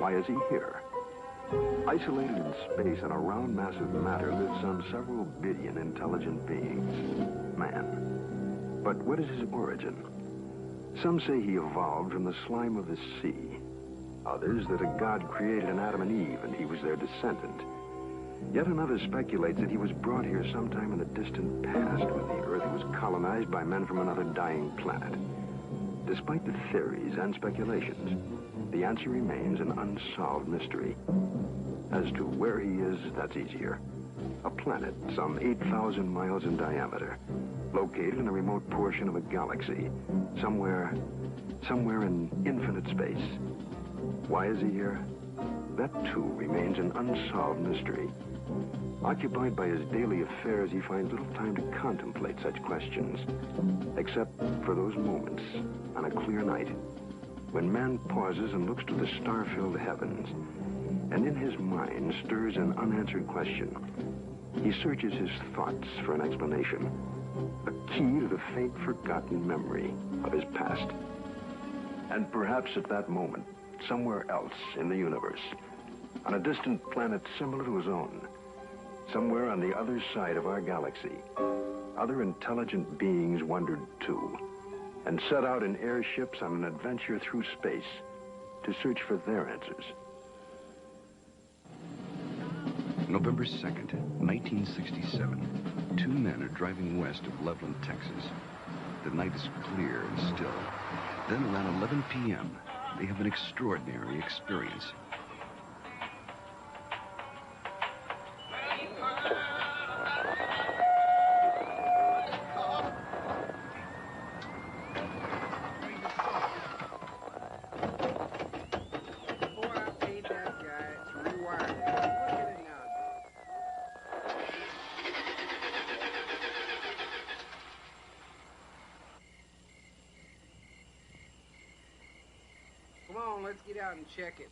Why is he here? Isolated in space on a round mass of matter live some several billion intelligent beings. Man. But what is his origin? Some say he evolved from the slime of the sea. Others that a god created an Adam and Eve and he was their descendant. Yet another speculates that he was brought here sometime in the distant past when the Earth was colonized by men from another dying planet. Despite the theories and speculations, the answer remains an unsolved mystery. As to where he is, that's easier. A planet some 8,000 miles in diameter, located in a remote portion of a galaxy, somewhere in infinite space. Why is he here? That, too, remains an unsolved mystery. Occupied by his daily affairs, he finds little time to contemplate such questions, except for those moments on a clear night when man pauses and looks to the star-filled heavens, and in his mind stirs an unanswered question. He searches his thoughts for an explanation, a key to the faint, forgotten memory of his past. And perhaps at that moment, somewhere else in the universe, on a distant planet similar to his own, somewhere on the other side of our galaxy, other intelligent beings wondered too, and set out in airships on an adventure through space to search for their answers. November 2nd, 1967. Two men are driving west of Loveland, Texas. The night is clear and still. Then around 11 p.m., they have an extraordinary experience. Come on, let's get out and check it.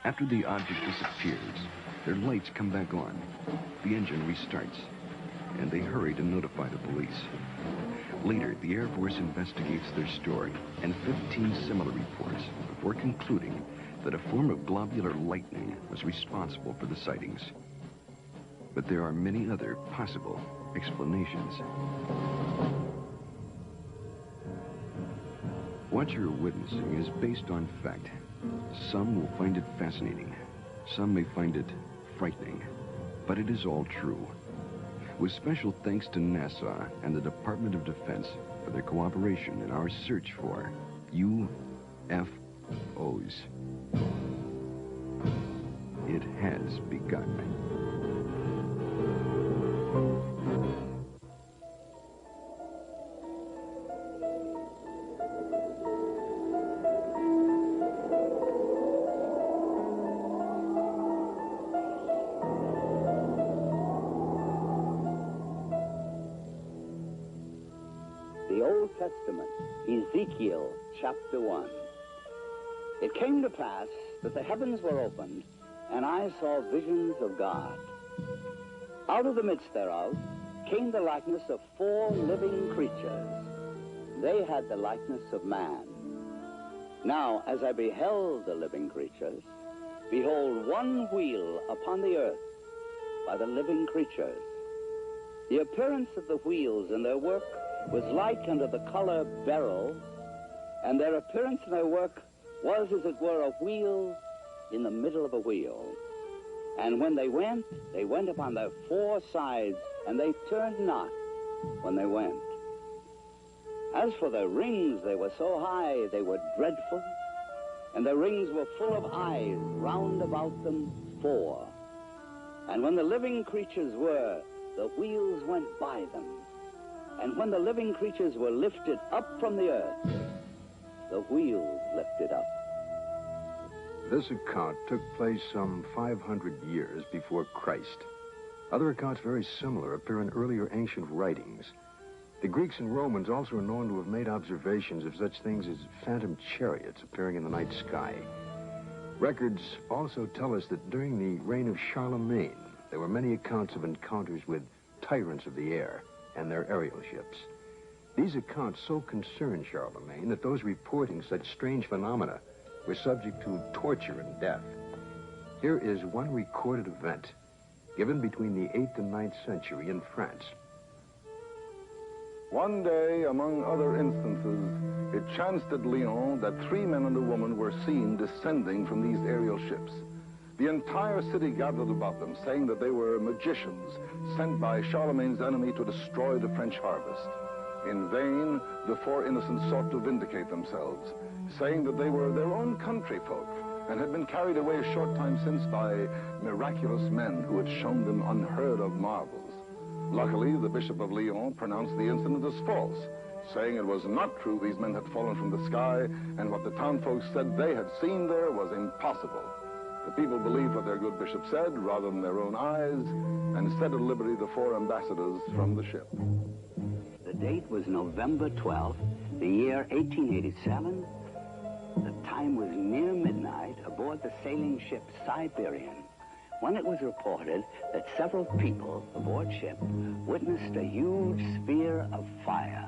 After the object disappears, their lights come back on. The engine restarts, and they hurry to notify the police. Later, the Air Force investigates their story and 15 similar reports before concluding that a form of globular lightning was responsible for the sightings. But there are many other possible explanations. What you're witnessing is based on fact. Some will find it fascinating. Some may find it frightening. But it is all true. With special thanks to NASA and the Department of Defense for their cooperation in our search for UFOs. It has begun. The Old Testament, Ezekiel chapter 1. It came to pass that the heavens were opened, and I saw visions of God. Out of the midst thereof came the likeness of 4 living creatures. They had the likeness of man. Now, as I beheld the living creatures, behold, one wheel upon the earth, by the living creatures. The appearance of the wheels in their work was like unto the color beryl, and their appearance in their work was, as it were, a wheel in the middle of a wheel. And when they went upon their four sides, and they turned not when they went. As for their rings, they were so high, they were dreadful, and their rings were full of eyes, round about them four. And when the living creatures were, the wheels went by them. And when the living creatures were lifted up from the earth, the wheels lifted up. This account took place some 500 years before Christ. Other accounts very similar appear in earlier ancient writings. The Greeks and Romans also are known to have made observations of such things as phantom chariots appearing in the night sky. Records also tell us that during the reign of Charlemagne, there were many accounts of encounters with tyrants of the air and their aerial ships. These accounts so concerned Charlemagne that those reporting such strange phenomena were subject to torture and death. Here is one recorded event given between the 8th and 9th century in France. One day, among other instances, it chanced at Lyon that 3 men and a woman were seen descending from these aerial ships. The entire city gathered about them, saying that they were magicians sent by Charlemagne's enemy to destroy the French harvest. In vain, the 4 innocents sought to vindicate themselves, saying that they were their own country folk and had been carried away a short time since by miraculous men who had shown them unheard of marvels. Luckily, the Bishop of Lyon pronounced the incident as false, saying it was not true these men had fallen from the sky, and what the townfolk said they had seen there was impossible. The people believed what their good bishop said rather than their own eyes, and set at liberty the 4 ambassadors from the ship. The date was November 12th, the year 1887. The time was near midnight aboard the sailing ship Siberian, when it was reported that several people aboard ship witnessed a huge sphere of fire.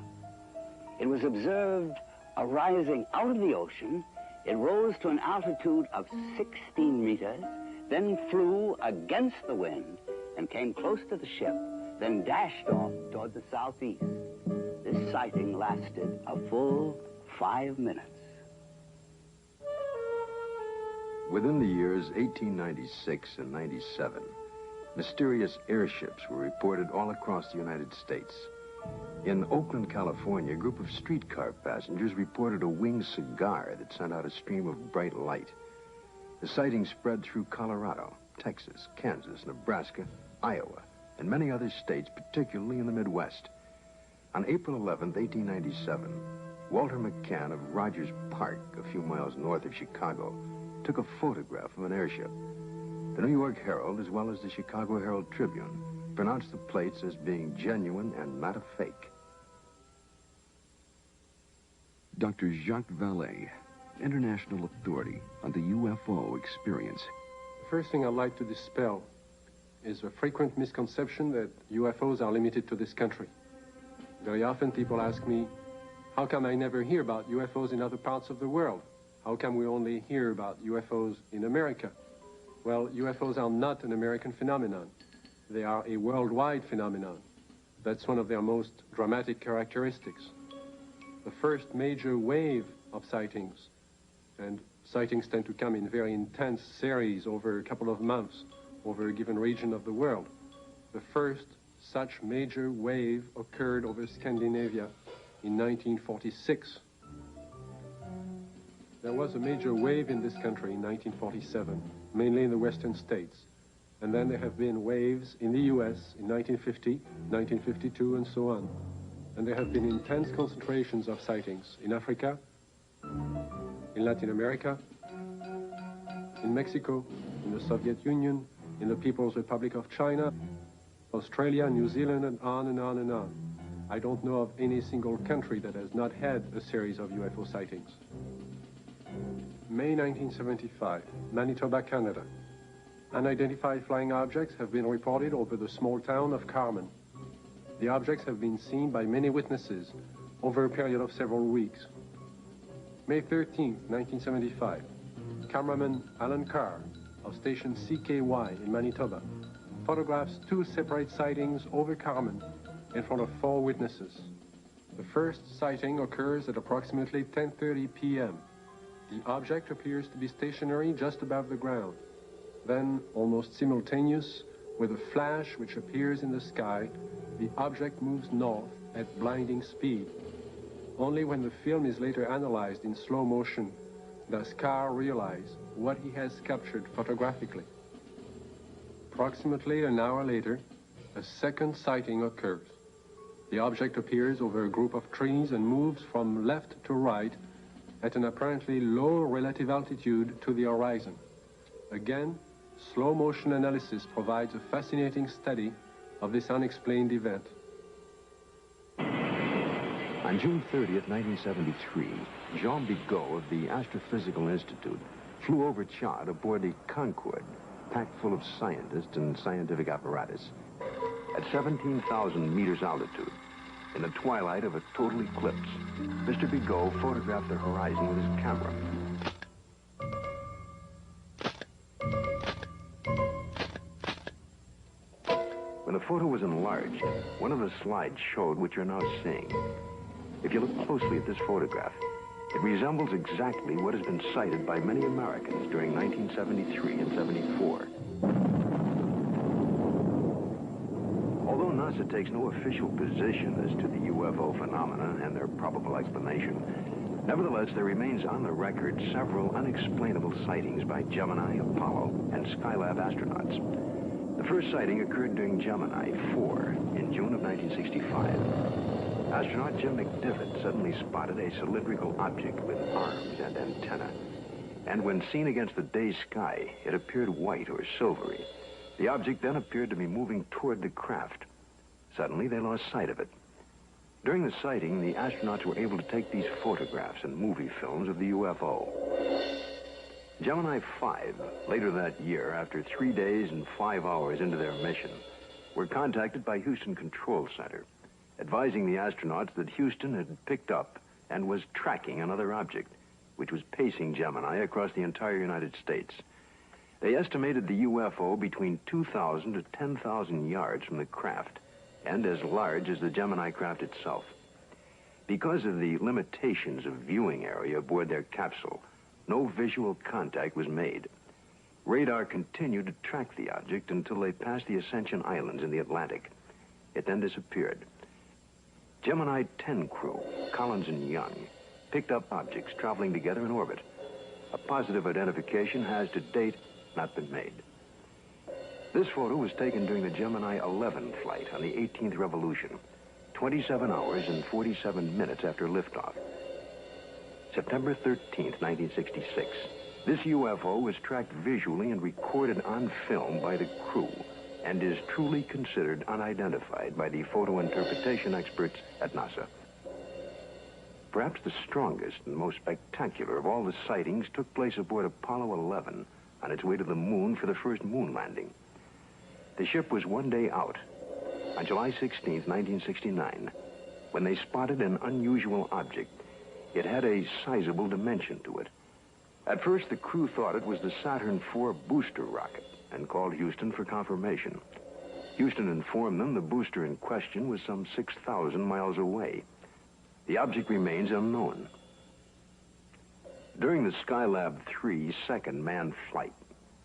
It was observed arising out of the ocean. It rose to an altitude of 16 meters, then flew against the wind and came close to the ship, then dashed off toward the southeast. This sighting lasted a full 5 minutes. Within the years 1896 and 97, mysterious airships were reported all across the United States. In Oakland, California, a group of streetcar passengers reported a winged cigar that sent out a stream of bright light. The sighting spread through Colorado, Texas, Kansas, Nebraska, Iowa, and many other states, particularly in the Midwest. On April 11th, 1897, Walter McCann of Rogers Park, a few miles north of Chicago, took a photograph of an airship. The New York Herald, as well as the Chicago Herald Tribune, pronounced the plates as being genuine and not a fake. Dr. Jacques Vallée, international authority on the UFO experience. The first thing I'd like to dispel is a frequent misconception that UFOs are limited to this country. Very often people ask me, how come I never hear about UFOs in other parts of the world? How come we only hear about UFOs in America? Well, UFOs are not an American phenomenon. They are a worldwide phenomenon. That's one of their most dramatic characteristics. The first major wave of sightings, and sightings tend to come in very intense series over a couple of months, over a given region of the world. The first such major wave occurred over Scandinavia in 1946. There was a major wave in this country in 1947, mainly in the western states. And then there have been waves in the US in 1950, 1952, and so on. And there have been intense concentrations of sightings in Africa, in Latin America, in Mexico, in the Soviet Union, in the People's Republic of China, Australia, New Zealand, and on and on and on. I don't know of any single country that has not had a series of UFO sightings. May 1975, Manitoba, Canada. Unidentified flying objects have been reported over the small town of Carmen. The objects have been seen by many witnesses over a period of several weeks. May 13, 1975, cameraman Alan Carr of station CKY in Manitoba photographs 2 separate sightings over Carmen in front of 4 witnesses. The first sighting occurs at approximately 10:30 p.m. The object appears to be stationary just above the ground. Then, almost simultaneous, with a flash which appears in the sky, the object moves north at blinding speed. Only when the film is later analyzed in slow motion does Carr realize what he has captured photographically. Approximately an hour later, a second sighting occurs. The object appears over a group of trees and moves from left to right at an apparently low relative altitude to the horizon. Again, slow motion analysis provides a fascinating study of this unexplained event. On June 30th, 1973, Jean Bigot of the Astrophysical Institute flew over Chad aboard the Concorde, packed full of scientists and scientific apparatus. At 17,000 meters altitude, in the twilight of a total eclipse, Mr. Bigot photographed the horizon with his camera. When the photo was enlarged, one of the slides showed what you're now seeing. If you look closely at this photograph, it resembles exactly what has been cited by many Americans during 1973 and 74. Although NASA takes no official position as to the UFO phenomena and their probable explanation, nevertheless, there remains on the record several unexplainable sightings by Gemini, Apollo, and Skylab astronauts. The first sighting occurred during Gemini 4 in June of 1965. Astronaut Jim McDivitt suddenly spotted a cylindrical object with arms and antenna. And when seen against the day sky, it appeared white or silvery. The object then appeared to be moving toward the craft. Suddenly, they lost sight of it. During the sighting, the astronauts were able to take these photographs and movie films of the UFO. Gemini 5, later that year, after 3 days and 5 hours into their mission, were contacted by Houston Control Center, advising the astronauts that Houston had picked up and was tracking another object, which was pacing Gemini across the entire United States. They estimated the UFO between 2,000 to 10,000 yards from the craft, and as large as the Gemini craft itself. Because of the limitations of viewing area aboard their capsule, no visual contact was made. Radar continued to track the object until they passed the Ascension Islands in the Atlantic. It then disappeared. Gemini 10 crew, Collins and Young, picked up objects traveling together in orbit. A positive identification has to date not been made. This photo was taken during the Gemini 11 flight on the 18th revolution, 27 hours and 47 minutes after liftoff. September 13th, 1966. This UFO was tracked visually and recorded on film by the crew and is truly considered unidentified by the photo interpretation experts at NASA. Perhaps the strongest and most spectacular of all the sightings took place aboard Apollo 11 on its way to the moon for the first moon landing. The ship was 1 day out, on July 16, 1969, when they spotted an unusual object. It had a sizable dimension to it. At first, the crew thought it was the Saturn IV booster rocket and called Houston for confirmation. Houston informed them the booster in question was some 6,000 miles away. The object remains unknown. During the Skylab 3 second manned flight,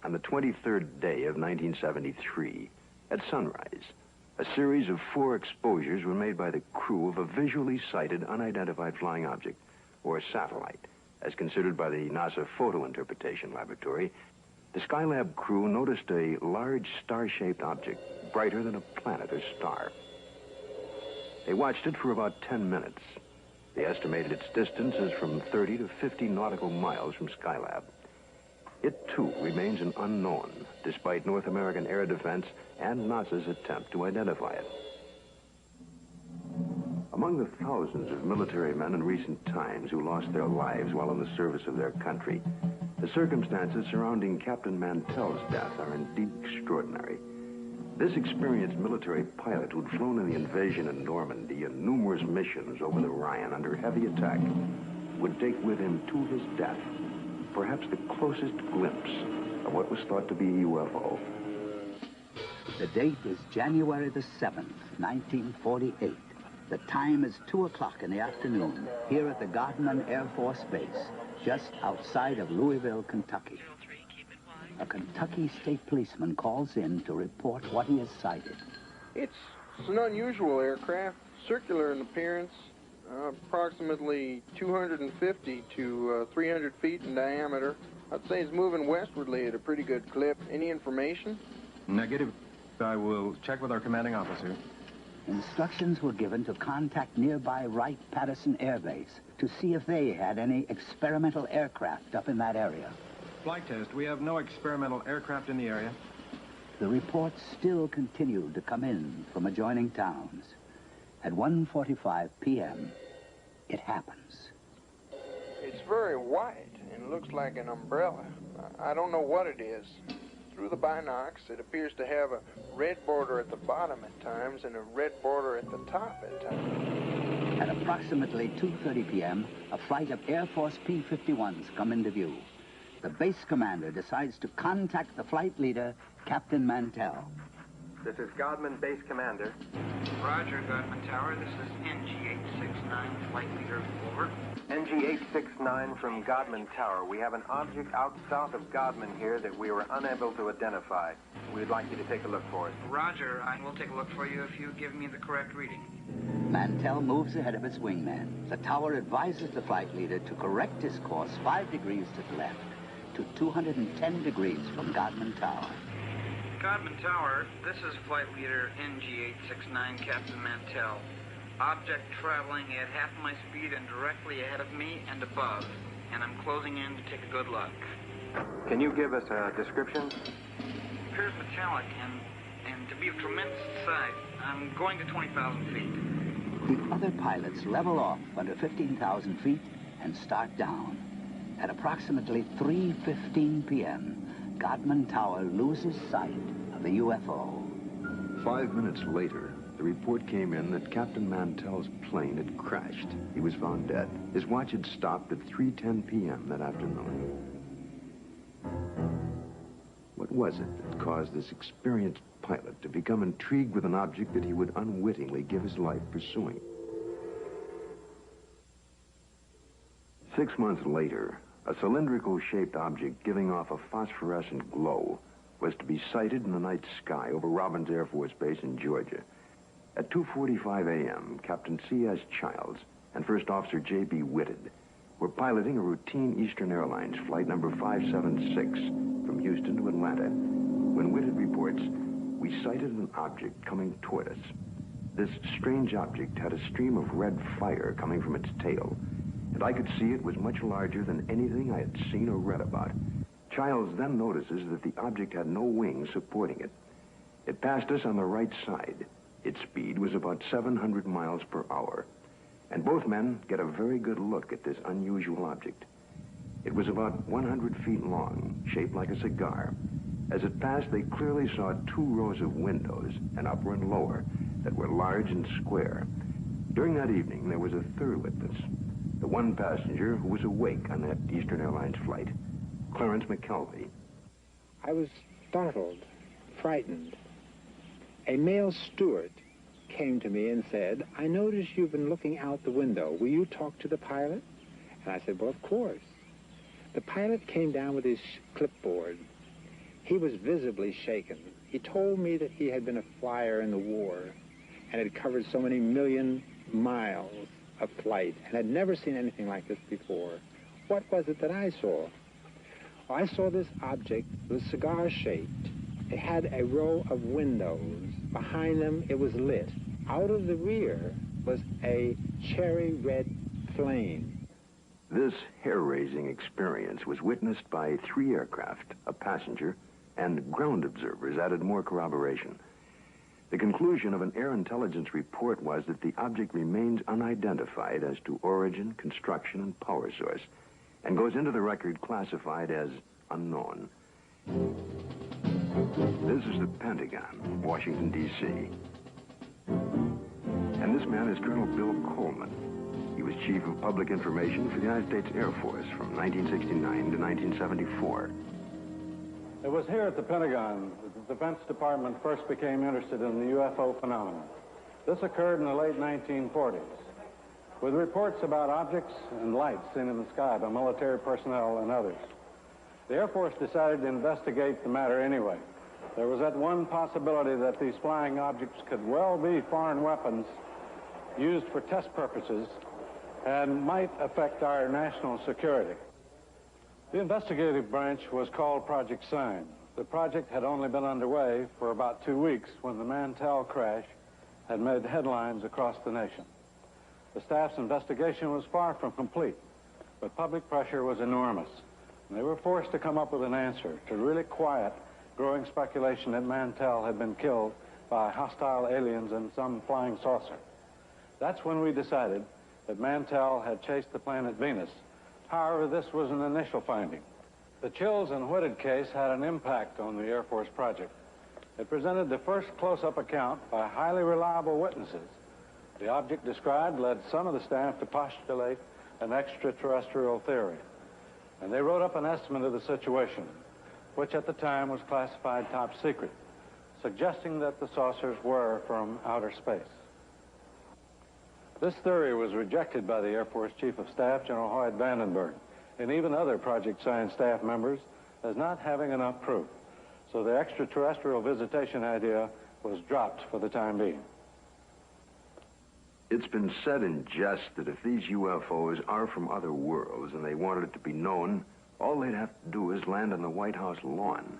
on the 23rd day of 1973, at sunrise, a series of 4 exposures were made by the crew of a visually sighted unidentified flying object, or satellite, as considered by the NASA Photo Interpretation Laboratory. The Skylab crew noticed a large star-shaped object, brighter than a planet or star. They watched it for about 10 minutes. They estimated its distance as from 30 to 50 nautical miles from Skylab. It, too, remains an unknown, despite North American air defense and NASA's attempt to identify it. Among the thousands of military men in recent times who lost their lives while in the service of their country, the circumstances surrounding Captain Mantell's death are indeed extraordinary. This experienced military pilot who'd flown in the invasion in Normandy and numerous missions over the Rhine under heavy attack would take with him to his death perhaps the closest glimpse of what was thought to be a UFO. The date is January the 7th, 1948. The time is 2 o'clock in the afternoon here at the Godman Air Force Base, just outside of Louisville, Kentucky. A Kentucky state policeman calls in to report what he has sighted. It's an unusual aircraft, circular in appearance, approximately 250 to 300 feet in diameter. I'd say it's moving westwardly at a pretty good clip. Any information? Negative. I will check with our commanding officer. Instructions were given to contact nearby Wright-Patterson Air Base to see if they had any experimental aircraft up in that area. Flight test. We have no experimental aircraft in the area. The reports still continued to come in from adjoining towns. At 1:45 p.m., it happens. It's very white and looks like an umbrella. I don't know what it is. Through the binocs, it appears to have a red border at the bottom at times and a red border at the top at times. At approximately 2:30 p.m., a flight of Air Force P-51s come into view. The base commander decides to contact the flight leader, Captain Mantell. This is Godman Base Commander. Roger, Godman Tower. This is NG-869, flight leader. Over. NG-869 from Godman Tower. We have an object out south of Godman here that we were unable to identify. We'd like you to take a look for it. Roger, I will take a look for you if you give me the correct reading. Mantell moves ahead of his wingman. The tower advises the flight leader to correct his course 5 degrees to the left to 210 degrees from Godman Tower. Godman Tower, this is flight leader NG-869, Captain Mantell. Object traveling at half my speed and directly ahead of me and above, and I'm closing in to take a good look. Can you give us a description? It appears metallic and to be of tremendous size. I'm going to 20,000 feet. The other pilots level off under 15,000 feet and start down. At approximately 3:15 p.m., Godman Tower loses sight of the UFO. 5 minutes later, the report came in that Captain Mantell's plane had crashed. He was found dead. His watch had stopped at 3:10 p.m. that afternoon. What was it that caused this experienced pilot to become intrigued with an object that he would unwittingly give his life pursuing? 6 months later, a cylindrical-shaped object giving off a phosphorescent glow was to be sighted in the night sky over Robbins Air Force Base in Georgia. At 2:45 a.m., Captain C.S. Childs and First Officer J.B. Whitted were piloting a routine Eastern Airlines flight number 576 from Houston to Atlanta. When Whitted reports, we sighted an object coming toward us. This strange object had a stream of red fire coming from its tail, and I could see it was much larger than anything I had seen or read about. Childs then notices that the object had no wings supporting it. It passed us on the right side. Its speed was about 700 miles per hour. And both men get a very good look at this unusual object. It was about 100 feet long, shaped like a cigar. As it passed, they clearly saw 2 rows of windows, an upper and lower, that were large and square. During that evening, there was a third witness, the one passenger who was awake on that Eastern Airlines flight, Clarence McKelvey. I was startled, frightened. A male steward came to me and said, "I noticed you've been looking out the window. Will you talk to the pilot?" And I said, "Well, of course." The pilot came down with his clipboard. He was visibly shaken. He told me that he had been a flyer in the war and had covered so many million miles of flight and had never seen anything like this before. What was it that I saw? Well, I saw this object. It was cigar-shaped. It had a row of windows. Behind them, it was lit. Out of the rear was a cherry red flame. This hair-raising experience was witnessed by 3 aircraft, a passenger, and ground observers added more corroboration. The conclusion of an air intelligence report was that the object remains unidentified as to origin, construction, and power source, and goes into the record classified as unknown. This is the Pentagon, Washington, D.C. And this man is Colonel Bill Coleman. He was Chief of Public Information for the United States Air Force from 1969 to 1974. It was here at the Pentagon that the Defense Department first became interested in the UFO phenomenon. This occurred in the late 1940s, with reports about objects and lights seen in the sky by military personnel and others. The Air Force decided to investigate the matter anyway. There was that one possibility that these flying objects could well be foreign weapons used for test purposes and might affect our national security. The investigative branch was called Project Sign. The project had only been underway for about 2 weeks when the Mantell crash had made headlines across the nation. The staff's investigation was far from complete, but public pressure was enormous, and they were forced to come up with an answer to really quiet growing speculation that Mantell had been killed by hostile aliens and some flying saucer. That's when we decided that Mantell had chased the planet Venus. However, this was an initial finding. The Chills and Whitted case had an impact on the Air Force project. It presented the first close-up account by highly reliable witnesses. The object described led some of the staff to postulate an extraterrestrial theory. And they wrote up an estimate of the situation, which at the time was classified top secret, suggesting that the saucers were from outer space. This theory was rejected by the Air Force Chief of Staff, General Hoyt Vandenberg, and even other Project Sign staff members as not having enough proof. So the extraterrestrial visitation idea was dropped for the time being. It's been said in jest that if these UFOs are from other worlds and they wanted it to be known, all they'd have to do is land on the White House lawn.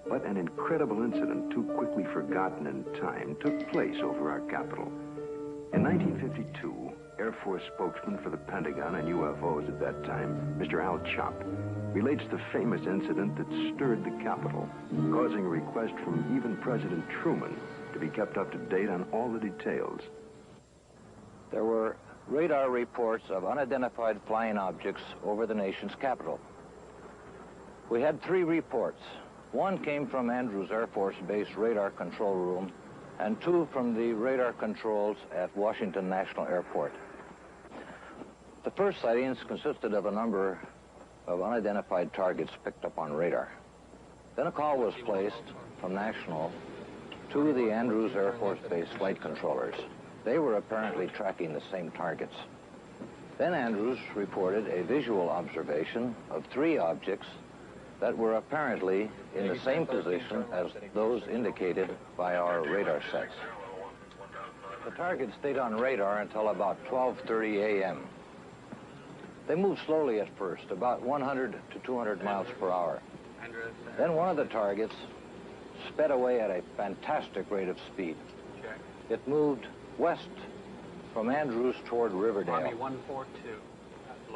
But an incredible incident, too quickly forgotten in time, took place over our Capitol. In 1952, Air Force spokesman for the Pentagon and UFOs at that time, Mr. Al Chop, relates the famous incident that stirred the Capitol, causing a request from even President Truman to be kept up to date on all the details. There were radar reports of unidentified flying objects over the nation's capital. We had 3 reports. One came from Andrews Air Force Base radar control room, and 2 from the radar controls at Washington National Airport. The first sightings consisted of a number of unidentified targets picked up on radar. Then a call was placed from National to the Andrews Air Force Base flight controllers. They were apparently tracking the same targets. Then Andrews reported a visual observation of 3 objects that were apparently in the same position as those indicated by our radar sets. The targets stayed on radar until about 12:30 a.m. They moved slowly at first, about 100 to 200 miles per hour. Then one of the targets sped away at a fantastic rate of speed. It moved west from Andrews toward Riverdale. Army 142.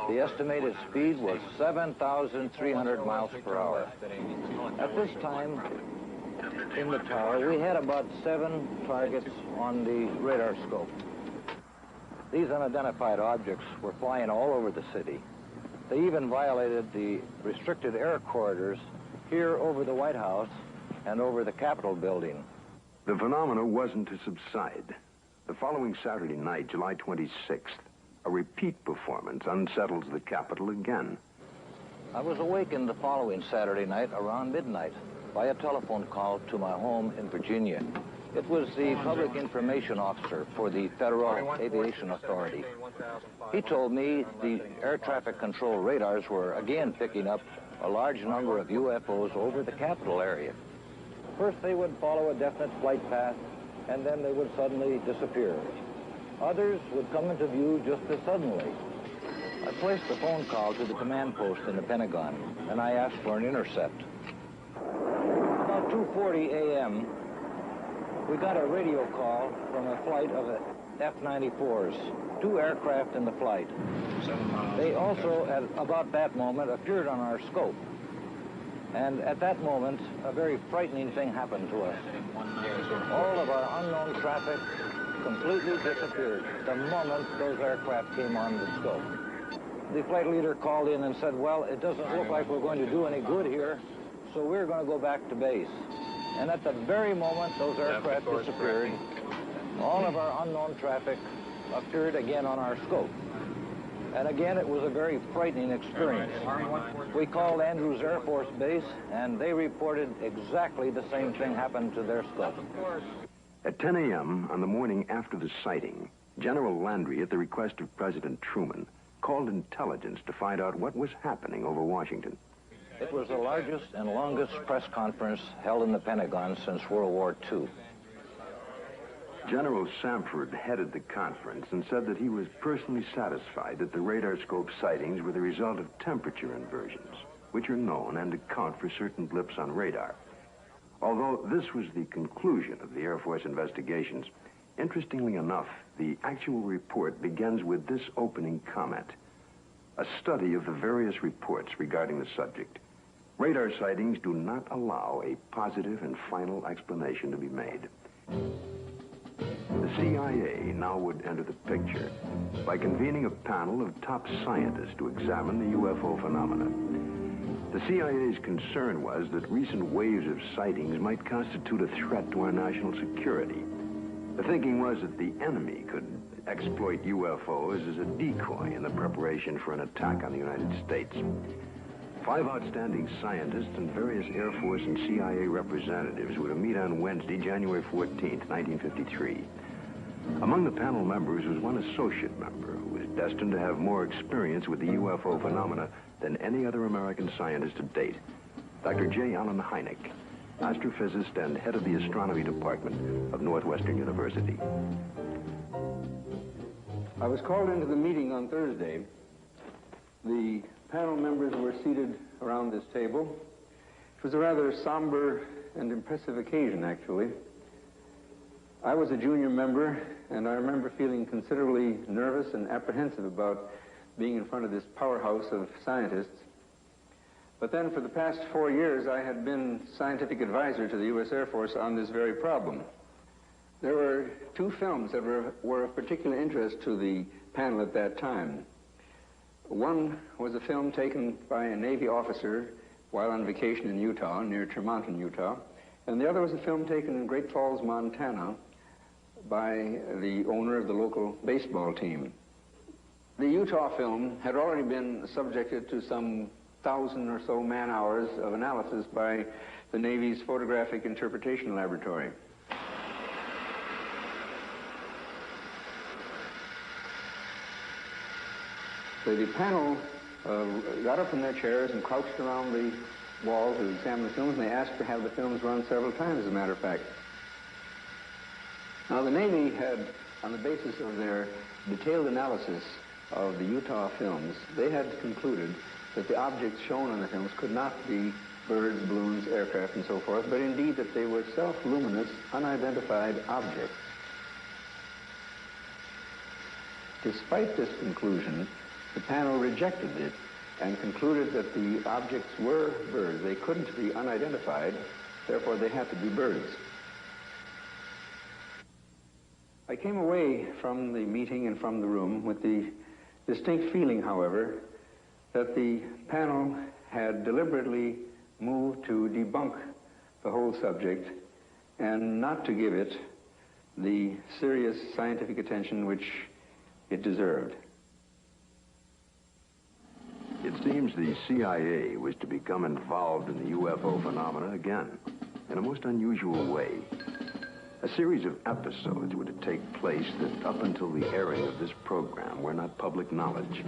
The estimated speed was 7,300 miles per hour. At this time, in the tower, we had about 7 targets on the radar scope. These unidentified objects were flying all over the city. They even violated the restricted air corridors here over the White House and over the Capitol building. The phenomena wasn't to subside. The following Saturday night, July 26th, a repeat performance unsettles the Capitol again. I was awakened the following Saturday night around midnight by a telephone call to my home in Virginia. It was the public information officer for the Federal Aviation Authority. He told me the air traffic control radars were again picking up a large number of UFOs over the Capitol area. First, they would follow a definite flight path, and then they would suddenly disappear. Others would come into view just as suddenly. I placed the phone call to the command post in the Pentagon, and I asked for an intercept. About 2:40 a.m., we got a radio call from a flight of F-94s, 2 aircraft in the flight. They also, at about that moment, appeared on our scope. And at that moment, a very frightening thing happened to us. All of our unknown traffic completely disappeared the moment those aircraft came on the scope. The flight leader called in and said, well, it doesn't look like we're going to do any good here, so we're going to go back to base. And at the very moment those aircraft disappeared, all of our unknown traffic appeared again on our scope. And again, it was a very frightening experience. We called Andrews Air Force Base, and they reported exactly the same thing happened to their scope. At 10 a.m. on the morning after the sighting, General Landry, at the request of President Truman, called intelligence to find out what was happening over Washington. It was the largest and longest press conference held in the Pentagon since World War II. General Samford headed the conference and said that he was personally satisfied that the radar scope sightings were the result of temperature inversions, which are known and account for certain blips on radar. Although this was the conclusion of the Air Force investigations, interestingly enough, the actual report begins with this opening comment: a study of the various reports regarding the subject. Radar sightings do not allow a positive and final explanation to be made. The CIA now would enter the picture by convening a panel of top scientists to examine the UFO phenomena. The CIA's concern was that recent waves of sightings might constitute a threat to our national security. The thinking was that the enemy could exploit UFOs as a decoy in the preparation for an attack on the United States. 5 outstanding scientists and various Air Force and CIA representatives were to meet on Wednesday, January 14th, 1953. Among the panel members was one associate member who was destined to have more experience with the UFO phenomena than any other American scientist to date, Dr. J. Allen Hynek, astrophysicist and head of the astronomy department of Northwestern University. I was called into the meeting on Thursday. The panel members were seated around this table. It was a rather somber and impressive occasion, actually. I was a junior member, and I remember feeling considerably nervous and apprehensive about being in front of this powerhouse of scientists. But then for the past 4 years, I had been scientific advisor to the U.S. Air Force on this very problem. There were 2 films that were of particular interest to the panel at that time. One was a film taken by a Navy officer while on vacation in Utah, near Tremonton, Utah, and the other was a film taken in Great Falls, Montana, by the owner of the local baseball team. The Utah film had already been subjected to some 1,000 or so man-hours of analysis by the Navy's Photographic Interpretation Laboratory. So the panel got up from their chairs and crouched around the wall to examine the films, and they asked to have the films run several times, as a matter of fact. Now, the Navy had, on the basis of their detailed analysis of the Utah films, they had concluded that the objects shown on the films could not be birds, balloons, aircraft, and so forth, but indeed that they were self-luminous, unidentified objects. Despite this conclusion, the panel rejected it and concluded that the objects were birds. They couldn't be unidentified, therefore they had to be birds. I came away from the meeting and from the room with the distinct feeling, however, that the panel had deliberately moved to debunk the whole subject and not to give it the serious scientific attention which it deserved. It seems the CIA was to become involved in the UFO phenomena again, in a most unusual way. A series of episodes were to take place that, up until the airing of this program, were not public knowledge.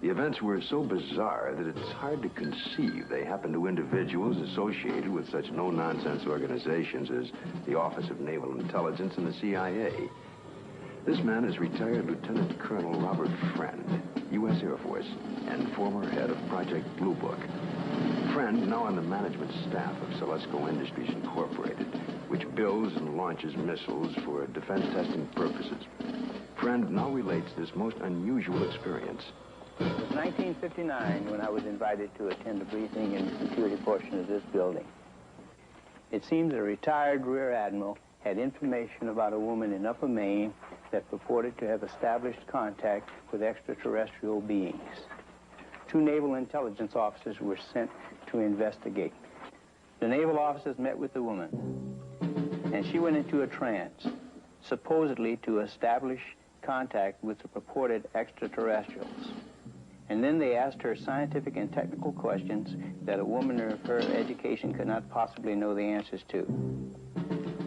The events were so bizarre that it's hard to conceive they happened to individuals associated with such no-nonsense organizations as the Office of Naval Intelligence and the CIA. This man is retired Lieutenant Colonel Robert Friend, U.S. Air Force, and former head of Project Blue Book. Friend, now on the management staff of Celesco Industries Incorporated, which builds and launches missiles for defense testing purposes. Friend now relates this most unusual experience. It was 1959 when I was invited to attend a briefing in the security portion of this building. It seems a retired Rear Admiral had information about a woman in Upper Maine that purported to have established contact with extraterrestrial beings. 2 naval intelligence officers were sent to investigate. The naval officers met with the woman, and she went into a trance, supposedly to establish contact with the purported extraterrestrials. And then they asked her scientific and technical questions that a woman of her education could not possibly know the answers to.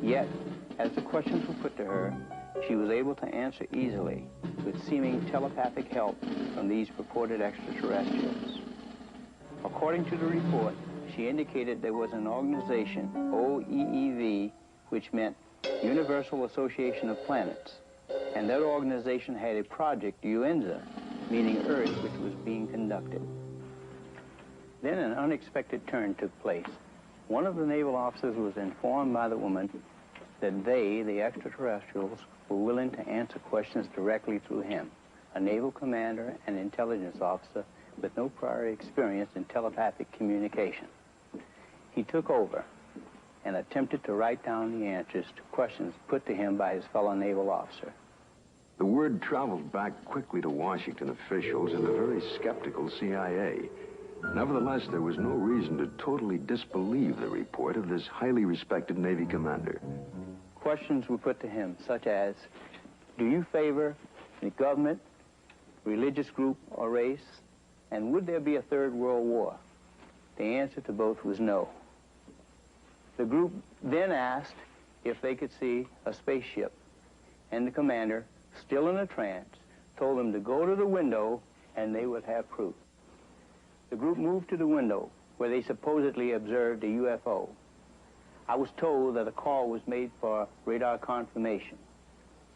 Yet, as the questions were put to her, she was able to answer easily with seeming telepathic help from these purported extraterrestrials. According to the report, she indicated there was an organization, OEEV, which meant Universal Association of Planets, and that organization had a project, UNZA, meaning Earth, which was being conducted. Then an unexpected turn took place. One of the naval officers was informed by the woman that they, the extraterrestrials, were willing to answer questions directly through him, a naval commander and intelligence officer with no prior experience in telepathic communication. He took over and attempted to write down the answers to questions put to him by his fellow naval officer. The word traveled back quickly to Washington officials and the very skeptical CIA. Nevertheless, there was no reason to totally disbelieve the report of this highly respected Navy commander. Questions were put to him, such as, do you favor the government, religious group, or race? And would there be a third world war? The answer to both was no. The group then asked if they could see a spaceship, and the commander, still in a trance, told them to go to the window and they would have proof. The group moved to the window where they supposedly observed a UFO. I was told that a call was made for radar confirmation.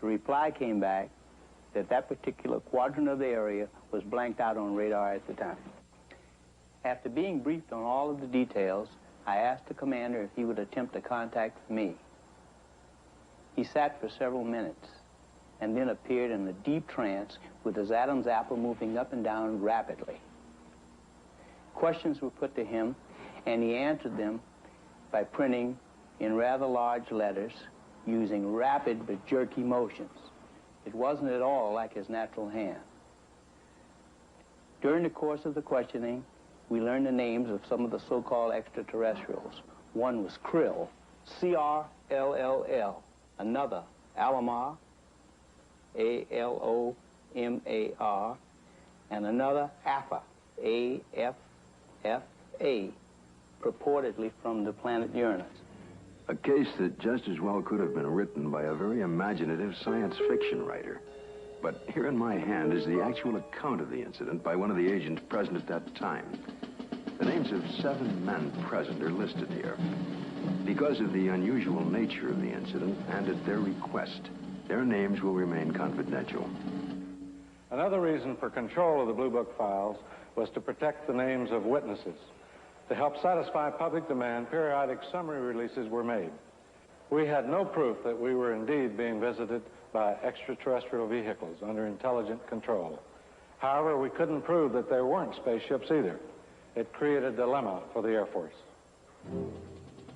The reply came back that that particular quadrant of the area was blanked out on radar at the time. After being briefed on all of the details, I asked the commander if he would attempt to contact me. He sat for several minutes and then appeared in a deep trance with his Adam's apple moving up and down rapidly. Questions were put to him, and he answered them by printing in rather large letters using rapid but jerky motions. It wasn't at all like his natural hand. During the course of the questioning, we learned the names of some of the so-called extraterrestrials. One was Krill, C-R-L-L-L. Another, Alomar, A-L-O-M-A-R. And another, Alpha, A-F-F-A, purportedly from the planet Uranus. A case that just as well could have been written by a very imaginative science fiction writer. But here in my hand is the actual account of the incident by one of the agents present at that time. The names of 7 men present are listed here. Because of the unusual nature of the incident and at their request, their names will remain confidential. Another reason for control of the Blue Book files was to protect the names of witnesses. To help satisfy public demand, periodic summary releases were made. We had no proof that we were indeed being visited by extraterrestrial vehicles under intelligent control. However, we couldn't prove that there weren't spaceships either. It created a dilemma for the Air Force.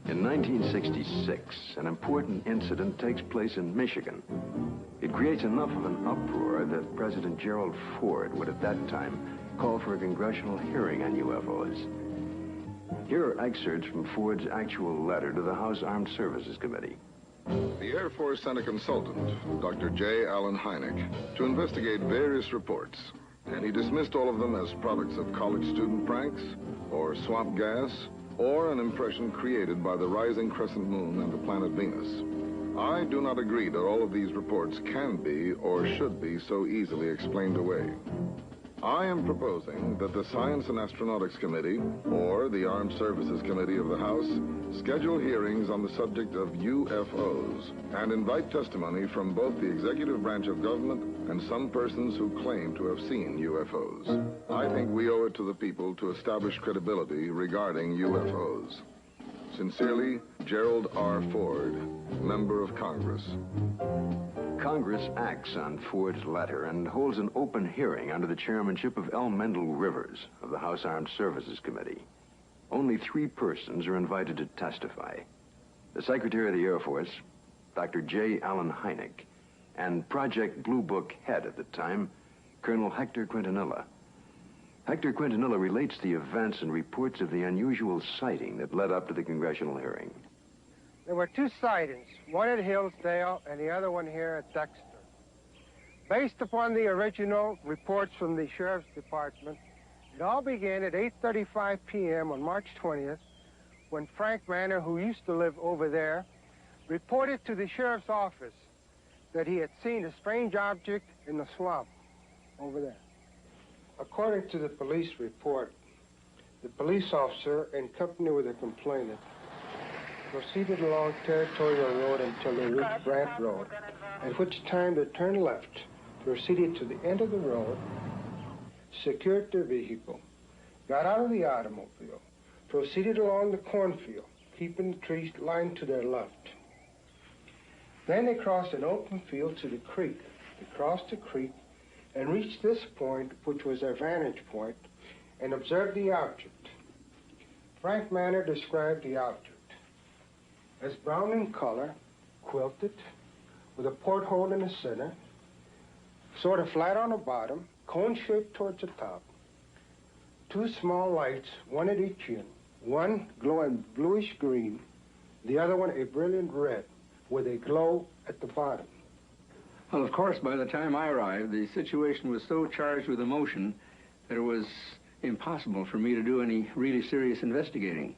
In 1966, an important incident takes place in Michigan. It creates enough of an uproar that President Gerald Ford would at that time call for a congressional hearing on UFOs. Here are excerpts from Ford's actual letter to the House Armed Services Committee. The Air Force sent a consultant, Dr. J. Allen Hynek, to investigate various reports, and he dismissed all of them as products of college student pranks, or swamp gas, or an impression created by the rising crescent moon and the planet Venus. I do not agree that all of these reports can be or should be so easily explained away. I am proposing that the Science and Astronautics Committee, or the Armed Services Committee of the House, schedule hearings on the subject of UFOs and invite testimony from both the executive branch of government and some persons who claim to have seen UFOs. I think we owe it to the people to establish credibility regarding UFOs. Sincerely, Gerald R. Ford, Member of Congress. Congress acts on Ford's letter and holds an open hearing under the chairmanship of L. Mendel Rivers of the House Armed Services Committee. Only 3 persons are invited to testify. The Secretary of the Air Force, Dr. J. Allen Hynek, and Project Blue Book head at the time, Colonel Hector Quintanilla. Hector Quintanilla relates the events and reports of the unusual sighting that led up to the congressional hearing. There were 2 sightings, one at Hillsdale and the other one here at Dexter. Based upon the original reports from the Sheriff's Department, it all began at 8:35 p.m. on March 20th, when Frank Manor, who used to live over there, reported to the Sheriff's office that he had seen a strange object in the swamp over there. According to the police report, the police officer, in company with the complainant, proceeded along Territorial Road until they reached Brant Road, at which time they turned left, proceeded to the end of the road, secured their vehicle, got out of the automobile, proceeded along the cornfield, keeping the trees lined to their left. Then they crossed an open field to the creek. They crossed the creek and reached this point, which was their vantage point, and observed the object. Frank Manor described the object as brown in color, quilted, with a porthole in the center, sort of flat on the bottom, cone-shaped towards the top. Two small lights, one at each end, one glowing bluish green, the other one a brilliant red, with a glow at the bottom. Well, of course, by the time I arrived, the situation was so charged with emotion that it was impossible for me to do any really serious investigating.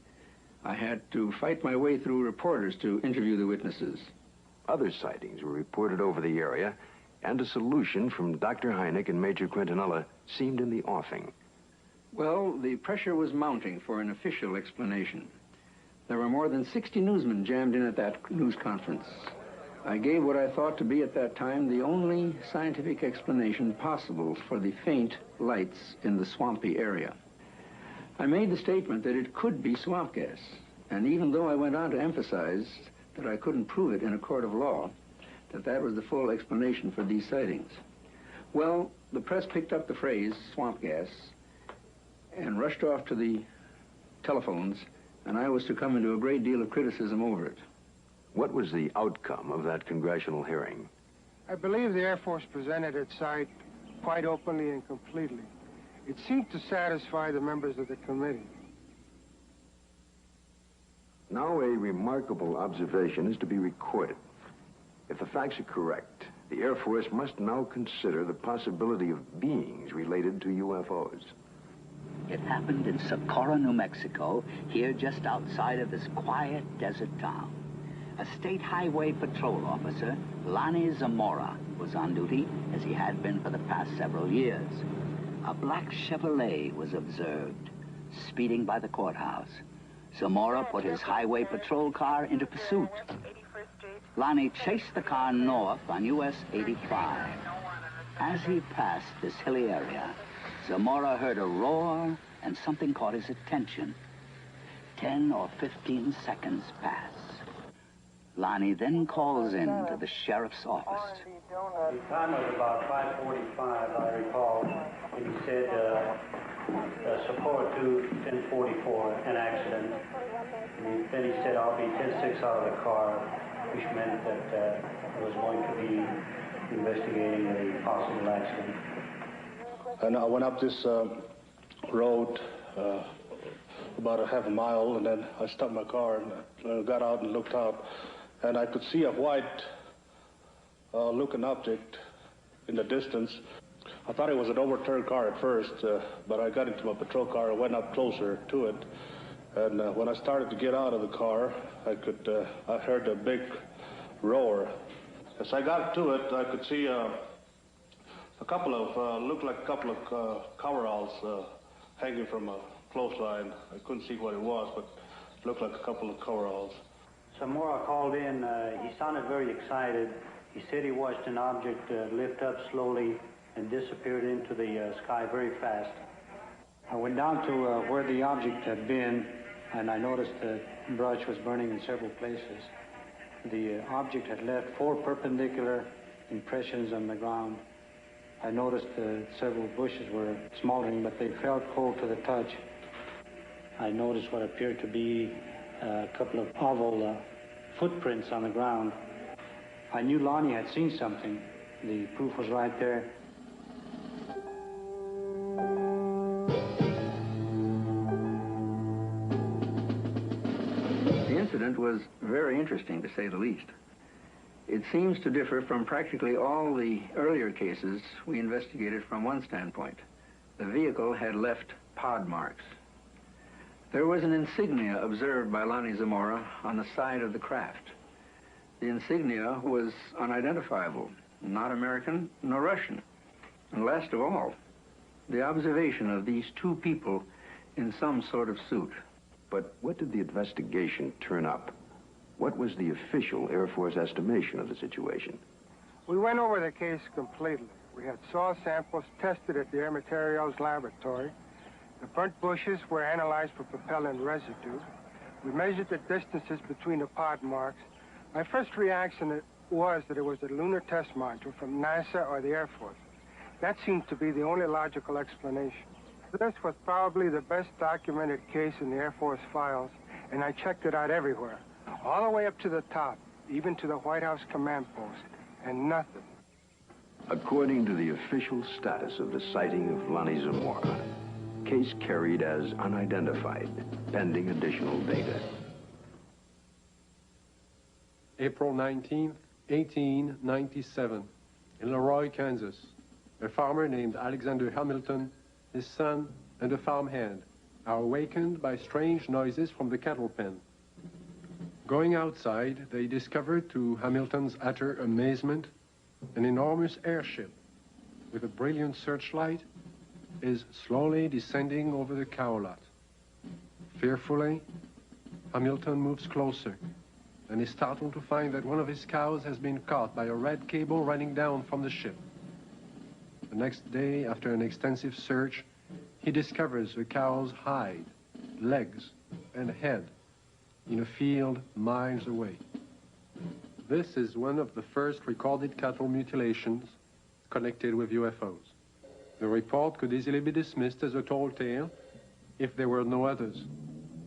I had to fight my way through reporters to interview the witnesses. Other sightings were reported over the area, and a solution from Dr. Hynek and Major Quintanilla seemed in the offing. Well, the pressure was mounting for an official explanation. There were more than 60 newsmen jammed in at that news conference. I gave what I thought to be at that time the only scientific explanation possible for the faint lights in the swampy area. I made the statement that it could be swamp gas, and even though I went on to emphasize that I couldn't prove it in a court of law, that was the full explanation for these sightings. Well, the press picked up the phrase, swamp gas, and rushed off to the telephones, and I was to come into a great deal of criticism over it. What was the outcome of that congressional hearing? I believe the Air Force presented its site quite openly and completely. It seemed to satisfy the members of the committee. Now a remarkable observation is to be recorded. If the facts are correct, the Air Force must now consider the possibility of beings related to UFOs. It happened in Socorro, New Mexico, here just outside of this quiet desert town. A state highway patrol officer, Lonnie Zamora, was on duty, as he had been for the past several years. A black Chevrolet was observed, speeding by the courthouse. Zamora put his highway patrol car into pursuit. Lonnie chased the car north on US 85. As he passed this hilly area, Zamora heard a roar and something caught his attention. 10 or 15 seconds pass. Lonnie then calls in to the sheriff's office. The time was about 5:45, I recall. And he said, support to 1044, an accident. And then he said, I'll be 10-6 out of the car, which meant that I was going to be investigating a possible accident. And I went up this road about a half a mile, and then I stopped my car and got out and looked out, and I could see a white looking object in the distance. I thought it was an overturned car at first, but I got into my patrol car and went up closer to it. And when I started to get out of the car, I heard a big roar. As I got to it, I could see looked like a couple of coveralls hanging from a clothesline. I couldn't see what it was, but it looked like a couple of coveralls. Zamora called in. He sounded very excited. He said he watched an object lift up slowly and disappeared into the sky very fast. I went down to where the object had been, and I noticed the brush was burning in several places. The object had left 4 perpendicular impressions on the ground. I noticed several bushes were smoldering, but they felt cold to the touch. I noticed what appeared to be a couple of oval footprints on the ground. I knew Lonnie had seen something. The proof was right there. The incident was very interesting, to say the least. It seems to differ from practically all the earlier cases we investigated from one standpoint. The vehicle had left pod marks. There was an insignia observed by Lonnie Zamora on the side of the craft. The insignia was unidentifiable, not American nor Russian. And last of all, the observation of these two people in some sort of suit. But what did the investigation turn up? What was the official Air Force estimation of the situation? We went over the case completely. We had soil samples tested at the Air Materials Laboratory. The burnt bushes were analyzed for propellant residue. We measured the distances between the pod marks. My first reaction was that it was a lunar test module from NASA or the Air Force. That seemed to be the only logical explanation. This was probably the best documented case in the Air Force files, and I checked it out everywhere, all the way up to the top, even to the White House command post, and nothing. According to the official status of the sighting of Lonnie Zamora, case carried as unidentified, pending additional data. April 19th, 1897, in Leroy, Kansas, a farmer named Alexander Hamilton, his son, and a farmhand are awakened by strange noises from the cattle pen. Going outside, they discovered, to Hamilton's utter amazement, an enormous airship with a brilliant searchlight is slowly descending over the cow lot. Fearfully, Hamilton moves closer and is startled to find that one of his cows has been caught by a red cable running down from the ship. The next day, after an extensive search, he discovers the cow's hide, legs, and head in a field miles away. This is one of the first recorded cattle mutilations connected with UFOs. The report could easily be dismissed as a tall tale if there were no others.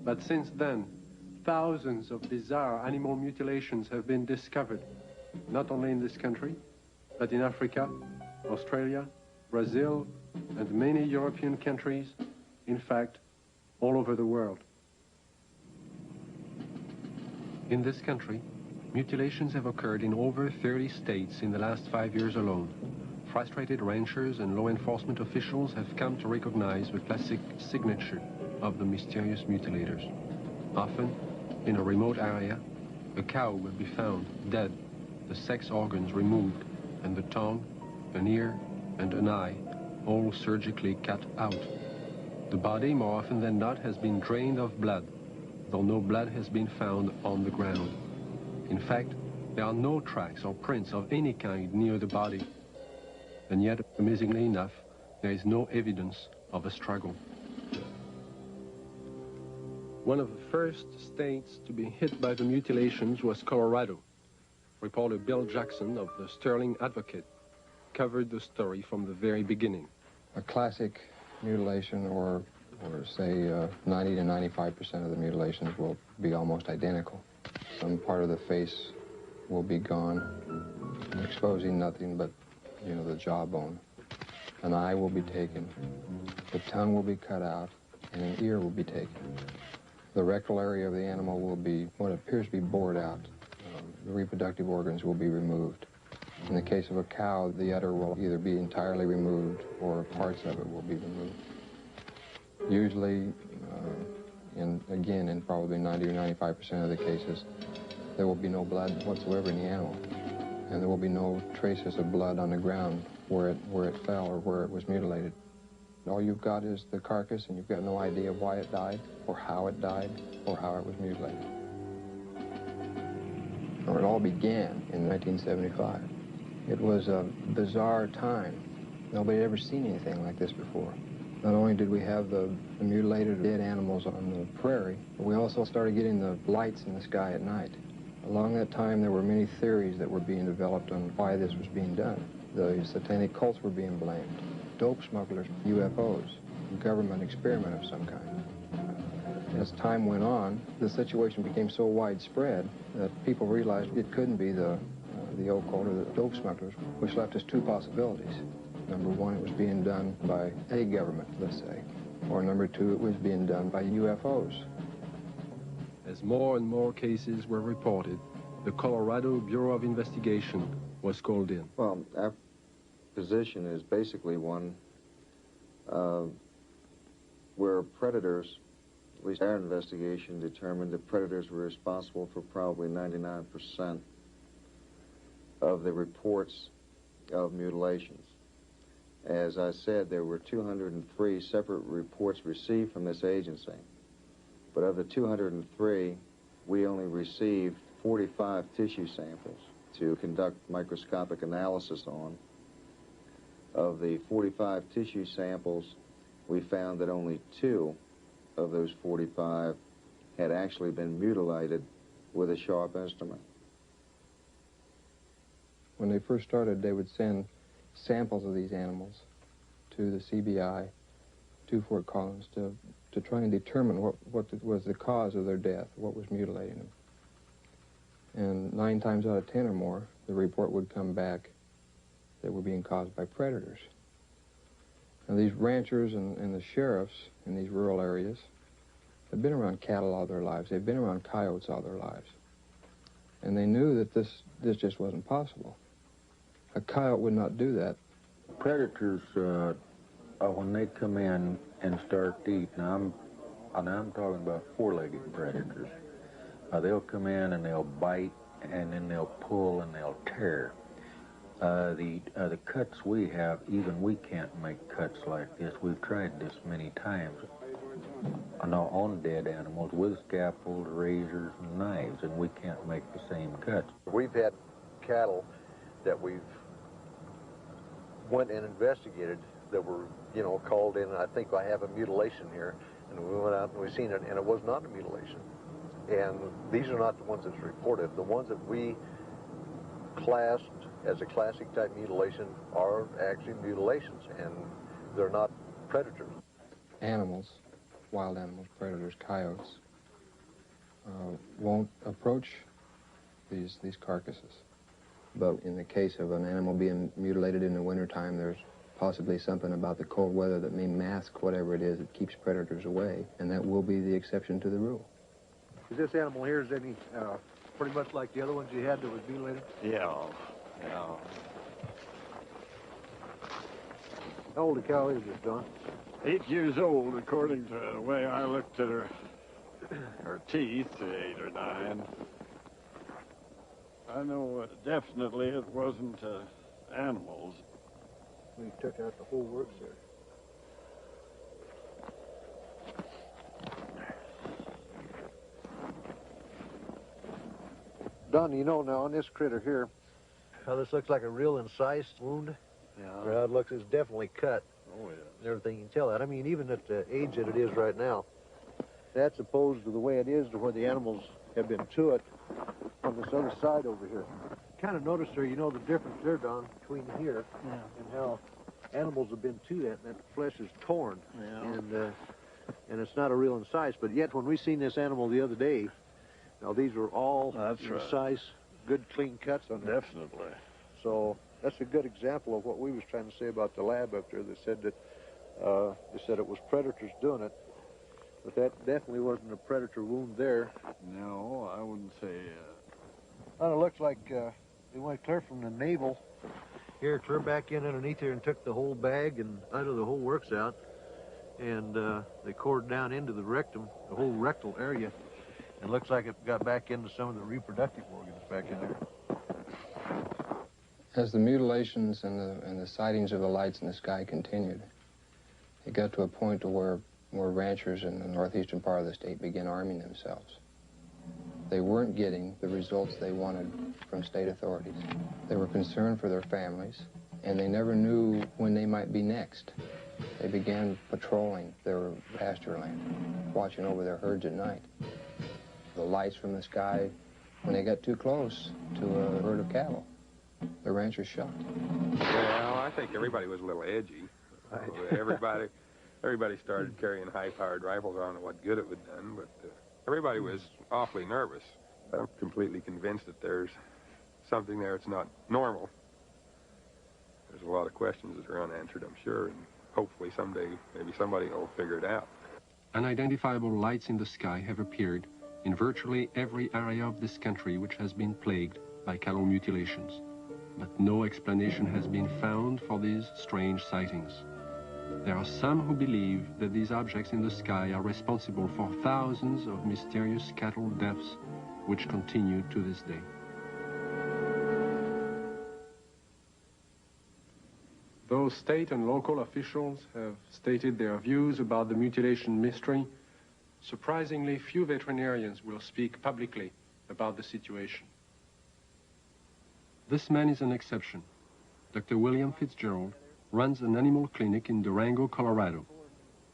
But since then, thousands of bizarre animal mutilations have been discovered, not only in this country, but in Africa, Australia, Brazil, and many European countries, in fact, all over the world. In this country, mutilations have occurred in over 30 states in the last 5 years alone. Frustrated ranchers and law enforcement officials have come to recognize the classic signature of the mysterious mutilators. Often, in a remote area, a cow will be found dead, the sex organs removed, and the tongue, an ear, and an eye all surgically cut out. The body, more often than not, has been drained of blood, though no blood has been found on the ground. In fact, there are no tracks or prints of any kind near the body. And yet, amazingly enough, there is no evidence of a struggle. One of the first states to be hit by the mutilations was Colorado. Reporter Bill Jackson of the Serling Advocate covered the story from the very beginning. A classic mutilation, or say 90 to 95% of the mutilations will be almost identical. Some part of the face will be gone, exposing nothing but, you know, the jawbone. An eye will be taken, the tongue will be cut out, and an ear will be taken. The rectal area of the animal will be what appears to be bored out. The reproductive organs will be removed. In the case of a cow, the udder will either be entirely removed or parts of it will be removed. Usually, in probably 90 or 95% of the cases, there will be no blood whatsoever in the animal. And there will be no traces of blood on the ground where it fell or where it was mutilated. All you've got is the carcass, and you've got no idea why it died, or how it died, or how it was mutilated. It all began in 1975. It was a bizarre time. Nobody had ever seen anything like this before. Not only did we have the mutilated dead animals on the prairie, but we also started getting the lights in the sky at night. Along that time, there were many theories that were being developed on why this was being done. The satanic cults were being blamed, dope smugglers, UFOs, a government experiment of some kind. As time went on, the situation became so widespread that people realized it couldn't be the occult or the dope smugglers, which left us two possibilities. Number one, it was being done by a government, let's say. Or number two, it was being done by UFOs. As more and more cases were reported, the Colorado Bureau of Investigation was called in. Well, our position is basically one where predators, at least our investigation determined that predators were responsible for probably 99% of the reports of mutilations. As I said, there were 203 separate reports received from this agency. But of the 203, we only received 45 tissue samples to conduct microscopic analysis on. Of the 45 tissue samples, we found that only 2 of those 45 had actually been mutilated with a sharp instrument. When they first started, they would send samples of these animals to the CBI, to Fort Collins, to try and determine what was the cause of their death, what was mutilating them. And 9 times out of 10 or more, the report would come back that were being caused by predators. Now, these ranchers and the sheriffs in these rural areas have been around cattle all their lives. They've been around coyotes all their lives. And they knew that this just wasn't possible. A coyote would not do that. Predators, when they come in and start to eat, now I'm talking about 4-legged predators. They'll come in and they'll bite, and then they'll pull and they'll tear. The cuts we have, even we can't make cuts like this. We've tried this many times on dead animals with scaffold, razors, and knives, and we can't make the same cuts. We've had cattle that we've went and investigated that were, called in, and I think I have a mutilation here, and we went out and we seen it, and it was not a mutilation. And these are not the ones that's reported. The ones that we classed as a classic type mutilation are actually mutilations, and they're not predators. Animals, wild animals, predators, coyotes, won't approach these carcasses. But in the case of an animal being mutilated in the wintertime, there's possibly something about the cold weather that may mask whatever it is that keeps predators away, and that will be the exception to the rule. Is this animal here, is any pretty much like the other ones you had that was mutilated? Yeah. How old a cow is this, Don? 8 years old, according to the way I looked at her teeth, 8 or 9. I know definitely it wasn't animals. We took out the whole works there. Don, now on this critter here, how this looks like a real incised wound? Yeah. How it looks, it's definitely cut. Oh, yeah. And everything, you can tell that. I mean, even at the age that it is right now, that's opposed to the way it is to where the animals have been to it on this other side over here. Kind of notice there, the difference there, Don, between here and how animals have been to that, and that flesh is torn. Yeah. And it's not a real incise, but yet when we seen this animal the other day, now these were all incise, good clean cuts on it. Definitely. So that's a good example of what we was trying to say about the lab up there. They said that it was predators doing it, but that definitely wasn't a predator wound there. No, I wouldn't say. Well, it looks like they went clear from the navel here, clear back in underneath here, and took the whole bag and out of the whole works out, and they cored down into the rectum, the whole rectal area. It looks like it got back into some of the reproductive organs back in there. As the mutilations and the sightings of the lights in the sky continued, it got to a point to where ranchers in the northeastern part of the state began arming themselves. They weren't getting the results they wanted from state authorities. They were concerned for their families, and they never knew when they might be next. They began patrolling their pasture land, watching over their herds at night. The lights from the sky, when they got too close to a herd of cattle, the ranchers shot. Well, I think everybody was a little edgy. Everybody started carrying high-powered rifles. I don't know what good it would have done, but everybody was awfully nervous. I'm completely convinced that there's something there that's not normal. There's a lot of questions that are unanswered, I'm sure, and hopefully someday maybe somebody will figure it out. Unidentifiable lights in the sky have appeared in virtually every area of this country which has been plagued by cattle mutilations. But no explanation has been found for these strange sightings. There are some who believe that these objects in the sky are responsible for thousands of mysterious cattle deaths which continue to this day. Though state and local officials have stated their views about the mutilation mystery, surprisingly few veterinarians will speak publicly about the situation. This man is an exception. Dr. William Fitzgerald runs an animal clinic in Durango, Colorado.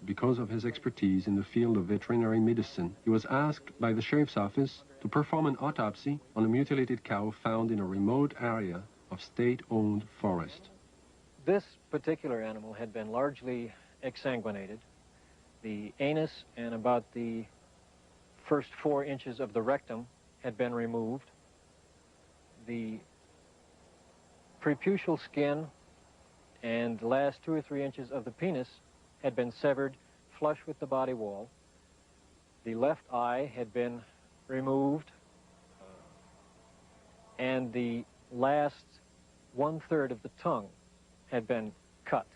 Because of his expertise in the field of veterinary medicine, he was asked by the sheriff's office to perform an autopsy on a mutilated cow found in a remote area of state-owned forest. This particular animal had been largely exsanguinated. The anus and about the first 4 inches of the rectum had been removed. The preputial skin and the last 2 or 3 inches of the penis had been severed flush with the body wall. The left eye had been removed, and the last 1/3 of the tongue had been cut.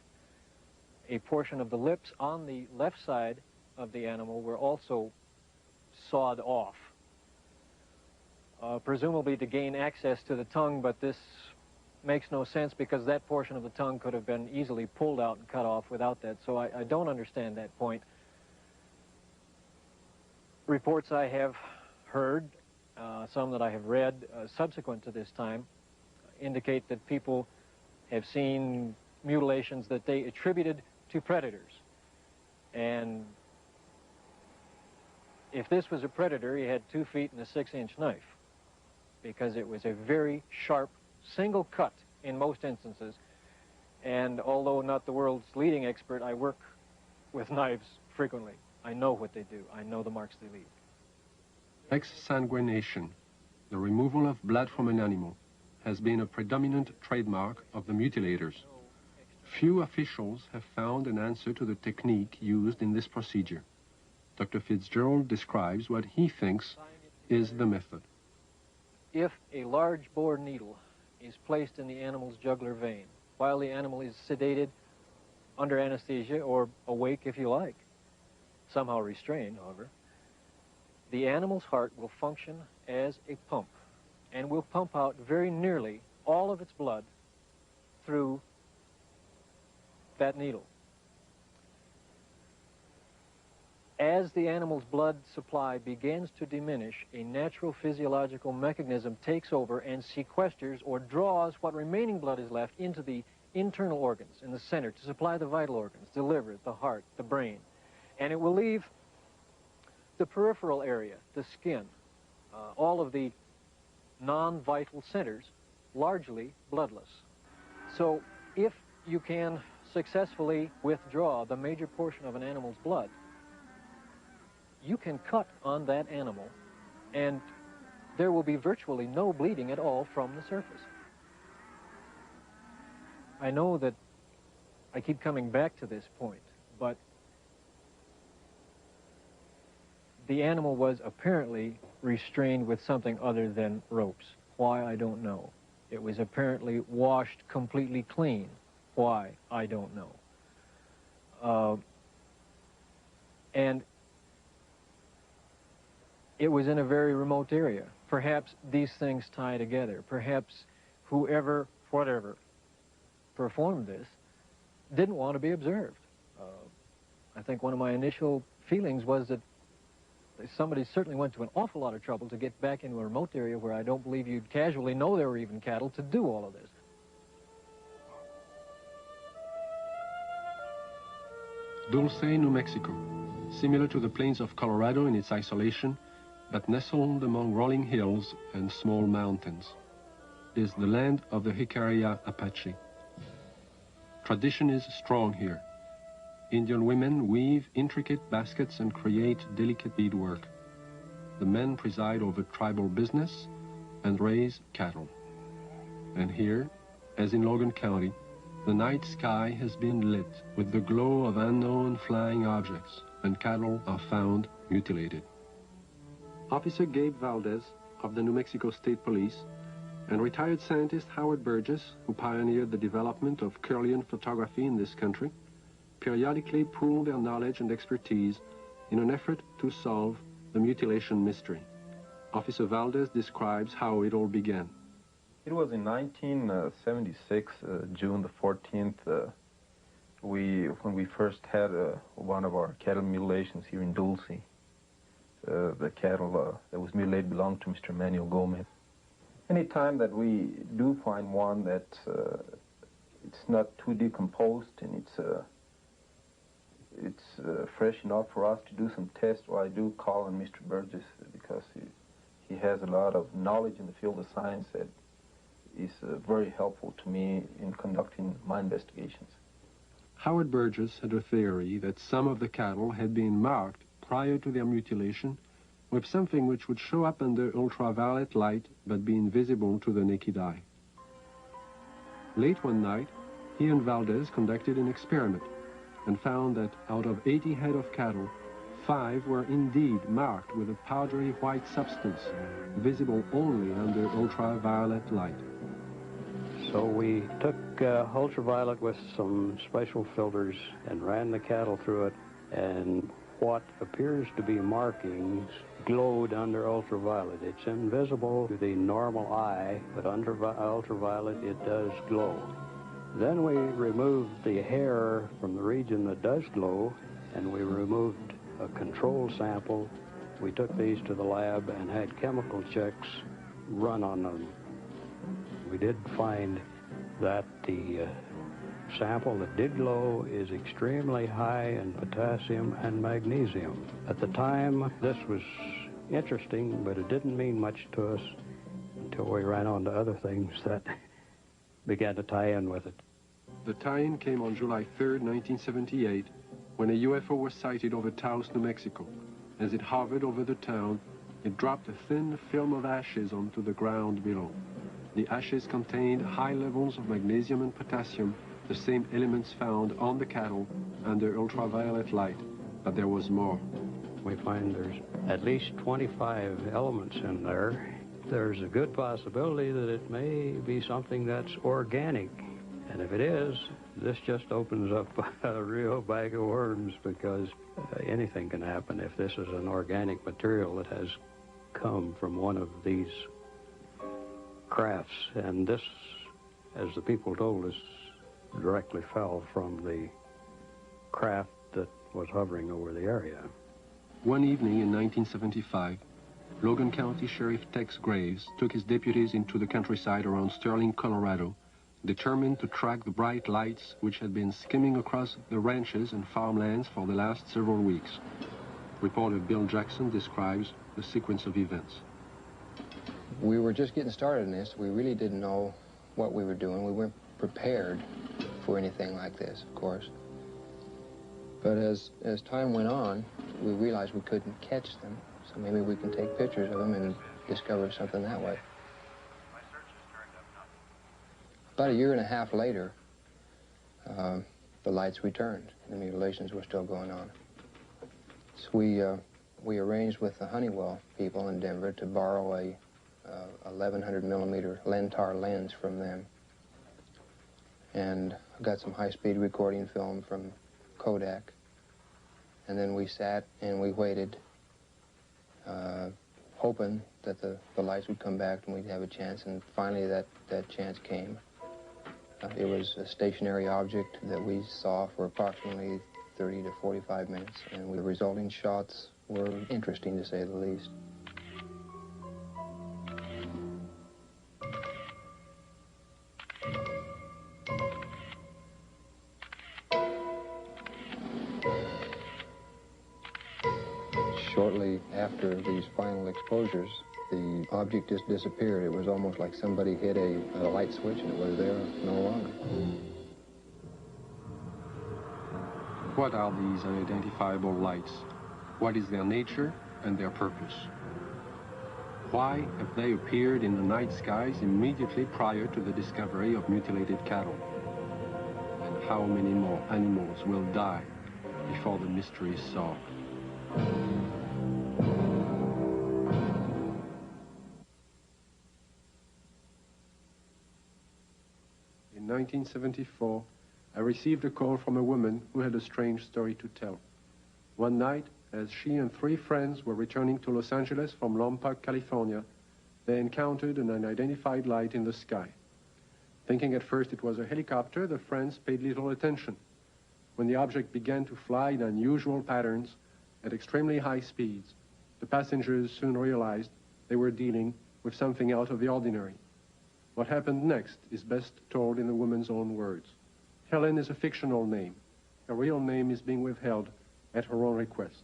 A portion of the lips on the left side of the animal were also sawed off, presumably to gain access to the tongue, but this makes no sense because that portion of the tongue could have been easily pulled out and cut off without that, so I don't understand that point. Reports I have heard, some that I have read subsequent to this time, indicate that people have seen mutilations that they attributed to predators. And if this was a predator, he had 2 feet and a 6-inch knife, because it was a very sharp single cut in most instances. And although not the world's leading expert, I work with knives frequently. I know what they do. I know the marks they leave. Exsanguination, the removal of blood from an animal, has been a predominant trademark of the mutilators. Few officials have found an answer to the technique used in this procedure. Dr. Fitzgerald describes what he thinks is the method. If a large bore needle is placed in the animal's jugular vein while the animal is sedated, under anesthesia, or awake if you like, somehow restrained, however, the animal's heart will function as a pump and will pump out very nearly all of its blood through that needle. As the animal's blood supply begins to diminish, a natural physiological mechanism takes over and sequesters or draws what remaining blood is left into the internal organs in the center to supply the vital organs, the liver, the heart, the brain. And it will leave the peripheral area, the skin, all of the non-vital centers, largely bloodless. So if you can successfully withdraw the major portion of an animal's blood, you can cut on that animal and there will be virtually no bleeding at all from the surface. I know that I keep coming back to this point, but the animal was apparently restrained with something other than ropes. Why, I don't know. It was apparently washed completely clean. Why, I don't know. And it was in a very remote area. Perhaps these things tie together. Perhaps whoever, whatever, performed this didn't want to be observed. I think one of my initial feelings was that somebody certainly went to an awful lot of trouble to get back into a remote area where I don't believe you'd casually know there were even cattle to do all of this. Dulce, New Mexico, similar to the plains of Colorado in its isolation, but nestled among rolling hills and small mountains, is the land of the Jicarilla Apache. Tradition is strong here. Indian women weave intricate baskets and create delicate beadwork. The men preside over tribal business and raise cattle. And here, as in Logan County, the night sky has been lit with the glow of unknown flying objects, and cattle are found mutilated. Officer Gabe Valdez of the New Mexico State Police and retired scientist Howard Burgess, who pioneered the development of Kirlian photography in this country, periodically pool their knowledge and expertise in an effort to solve the mutilation mystery. Officer Valdez describes how it all began. It was in 1976, June the 14th, when we first had one of our cattle mutilations here in Dulce. The cattle that was mutilated belonged to Mr. Manuel Gomez. Any time that we do find one that it's not too decomposed and it's fresh enough for us to do some tests, well, I do call on Mr. Burgess because he has a lot of knowledge in the field of science that is very helpful to me in conducting my investigations. Howard Burgess had a theory that some of the cattle had been marked prior to their mutilation with something which would show up under ultraviolet light but be invisible to the naked eye. Late one night, he and Valdez conducted an experiment and found that out of 80 head of cattle, 5 were indeed marked with a powdery white substance, visible only under ultraviolet light. So we took ultraviolet with some special filters and ran the cattle through it, and what appears to be markings glowed under ultraviolet. It's invisible to the normal eye, but under ultraviolet it does glow. Then we removed the hair from the region that does glow, and we removed a control sample. We took these to the lab and had chemical checks run on them. We did find that the sample that did glow is extremely high in potassium and magnesium. At the time, this was interesting, but it didn't mean much to us until we ran on to other things that began to tie in with it. The tie-in came on July 3rd, 1978, when a UFO was sighted over Taos, New Mexico. As it hovered over the town, it dropped a thin film of ashes onto the ground below. The ashes contained high levels of magnesium and potassium, the same elements found on the cattle under ultraviolet light, but there was more. We find there's at least 25 elements in there. There's a good possibility that it may be something that's organic. And if it is, this just opens up a real bag of worms, because anything can happen if this is an organic material that has come from one of these crafts. And this, as the people told us, directly fell from the craft that was hovering over the area. One evening in 1975, Logan County Sheriff Tex Graves took his deputies into the countryside around Serling, Colorado, determined to track the bright lights which had been skimming across the ranches and farmlands for the last several weeks. Reporter Bill Jackson describes the sequence of events. We were just getting started in this. We really didn't know what we were doing. We weren't prepared for anything like this, of course. But as time went on, we realized we couldn't catch them, so maybe we can take pictures of them and discover something that way. About a year and a half later, the lights returned. The mutilations were still going on. So we arranged with the Honeywell people in Denver to borrow a 1100 millimeter Lentar lens from them. And got some high-speed recording film from Kodak. And then we sat and we waited, hoping that the lights would come back and we'd have a chance. And finally that chance came. It was a stationary object that we saw for approximately 30 to 45 minutes, and the resulting shots were interesting, to say the least. Shortly after these final exposures, the object just disappeared. It was almost like somebody hit a light switch and it was there no longer. What are these unidentifiable lights? What is their nature and their purpose? Why have they appeared in the night skies immediately prior to the discovery of mutilated cattle? And how many more animals will die before the mystery is solved? 1974, I received a call from a woman who had a strange story to tell. One night, as she and 3 friends were returning to Los Angeles from Lompoc, California, they encountered an unidentified light in the sky. Thinking at first it was a helicopter, the friends paid little attention. When the object began to fly in unusual patterns at extremely high speeds, the passengers soon realized they were dealing with something out of the ordinary. What happened next is best told in the woman's own words. Helen is a fictional name. Her real name is being withheld at her own request.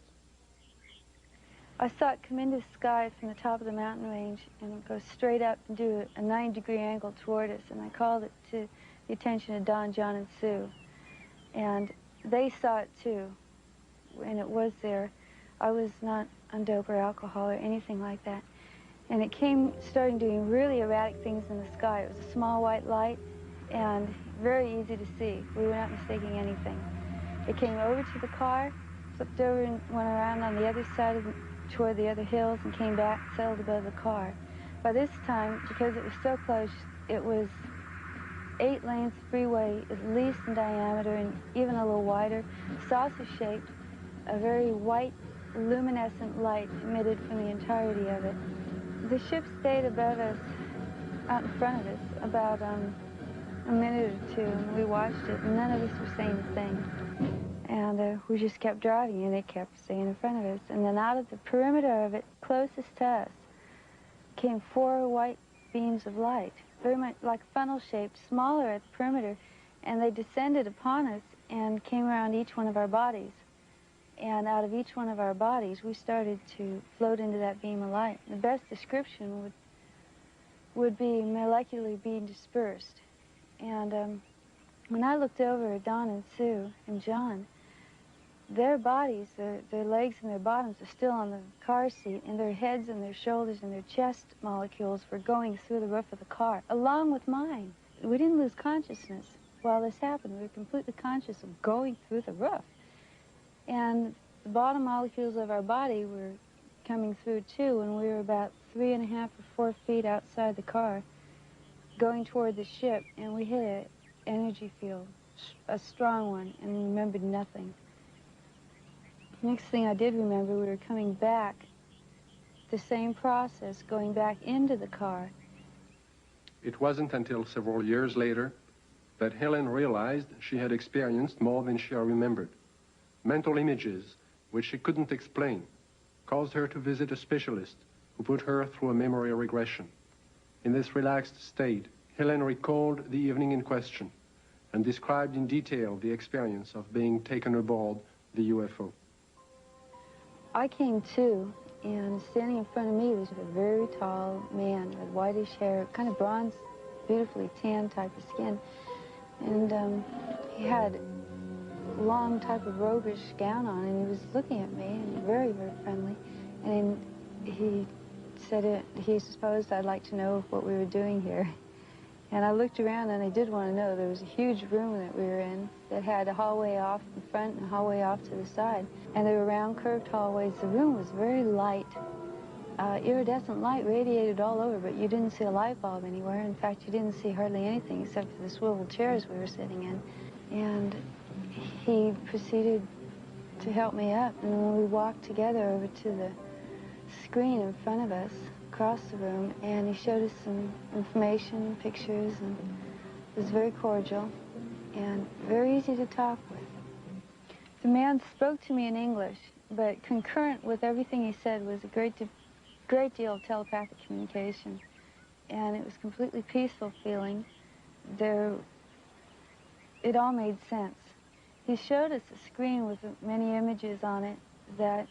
I saw it come into the sky from the top of the mountain range and go straight up and do a 90-degree angle toward us, and I called it to the attention of Don, John, and Sue. And they saw it too, and it was there. I was not on dope or alcohol or anything like that. And it started doing really erratic things in the sky. It was a small white light and very easy to see. We were not mistaking anything. It came over to the car, flipped over and went around on the other side toward the other hills and came back, settled above the car. By this time, because it was so close, it was 8 lanes freeway, at least in diameter and even a little wider, saucer-shaped, a very white, luminescent light emitted from the entirety of it. The ship stayed above us, out in front of us, about a minute or 2, and we watched it, and none of us were saying a thing. And we just kept driving, and it kept staying in front of us. And then out of the perimeter of it, closest to us, came 4 white beams of light, very much like funnel-shaped, smaller at the perimeter, and they descended upon us and came around each one of our bodies. And out of each one of our bodies, we started to float into that beam of light. The best description would be molecularly being dispersed. And when I looked over at Don and Sue and John, their bodies, their legs and their bottoms are still on the car seat, and their heads and their shoulders and their chest molecules were going through the roof of the car, along with mine. We didn't lose consciousness while this happened. We were completely conscious of going through the roof. And the bottom molecules of our body were coming through too, and we were about 3.5 or 4 feet outside the car, going toward the ship, and we hit an energy field, a strong one, and remembered nothing. Next thing I did remember, we were coming back, the same process, going back into the car. It wasn't until several years later that Helen realized she had experienced more than she remembered. Mental images, which she couldn't explain, caused her to visit a specialist who put her through a memory regression. In this relaxed state, Helen recalled the evening in question and described in detail the experience of being taken aboard the UFO. I came to, and standing in front of me was a very tall man with whitish hair, kind of bronze, beautifully tan type of skin. And he had a long type of robish gown on, and he was looking at me, and very, very friendly. And he said he supposed I'd like to know what we were doing here. And I looked around, and I did want to know. There was a huge room that we were in that had a hallway off in front and a hallway off to the side. And they were round, curved hallways. The room was very light. Iridescent light radiated all over, but you didn't see a light bulb anywhere. In fact, you didn't see hardly anything except for the swivel chairs we were sitting in. And he proceeded to help me up. And when we walked together over to the screen in front of us, across the room, and he showed us some information, pictures, and it was very cordial and very easy to talk with. The man spoke to me in English, but concurrent with everything he said was a great deal of telepathic communication, and it was completely peaceful feeling. It all made sense. He showed us a screen with many images on it that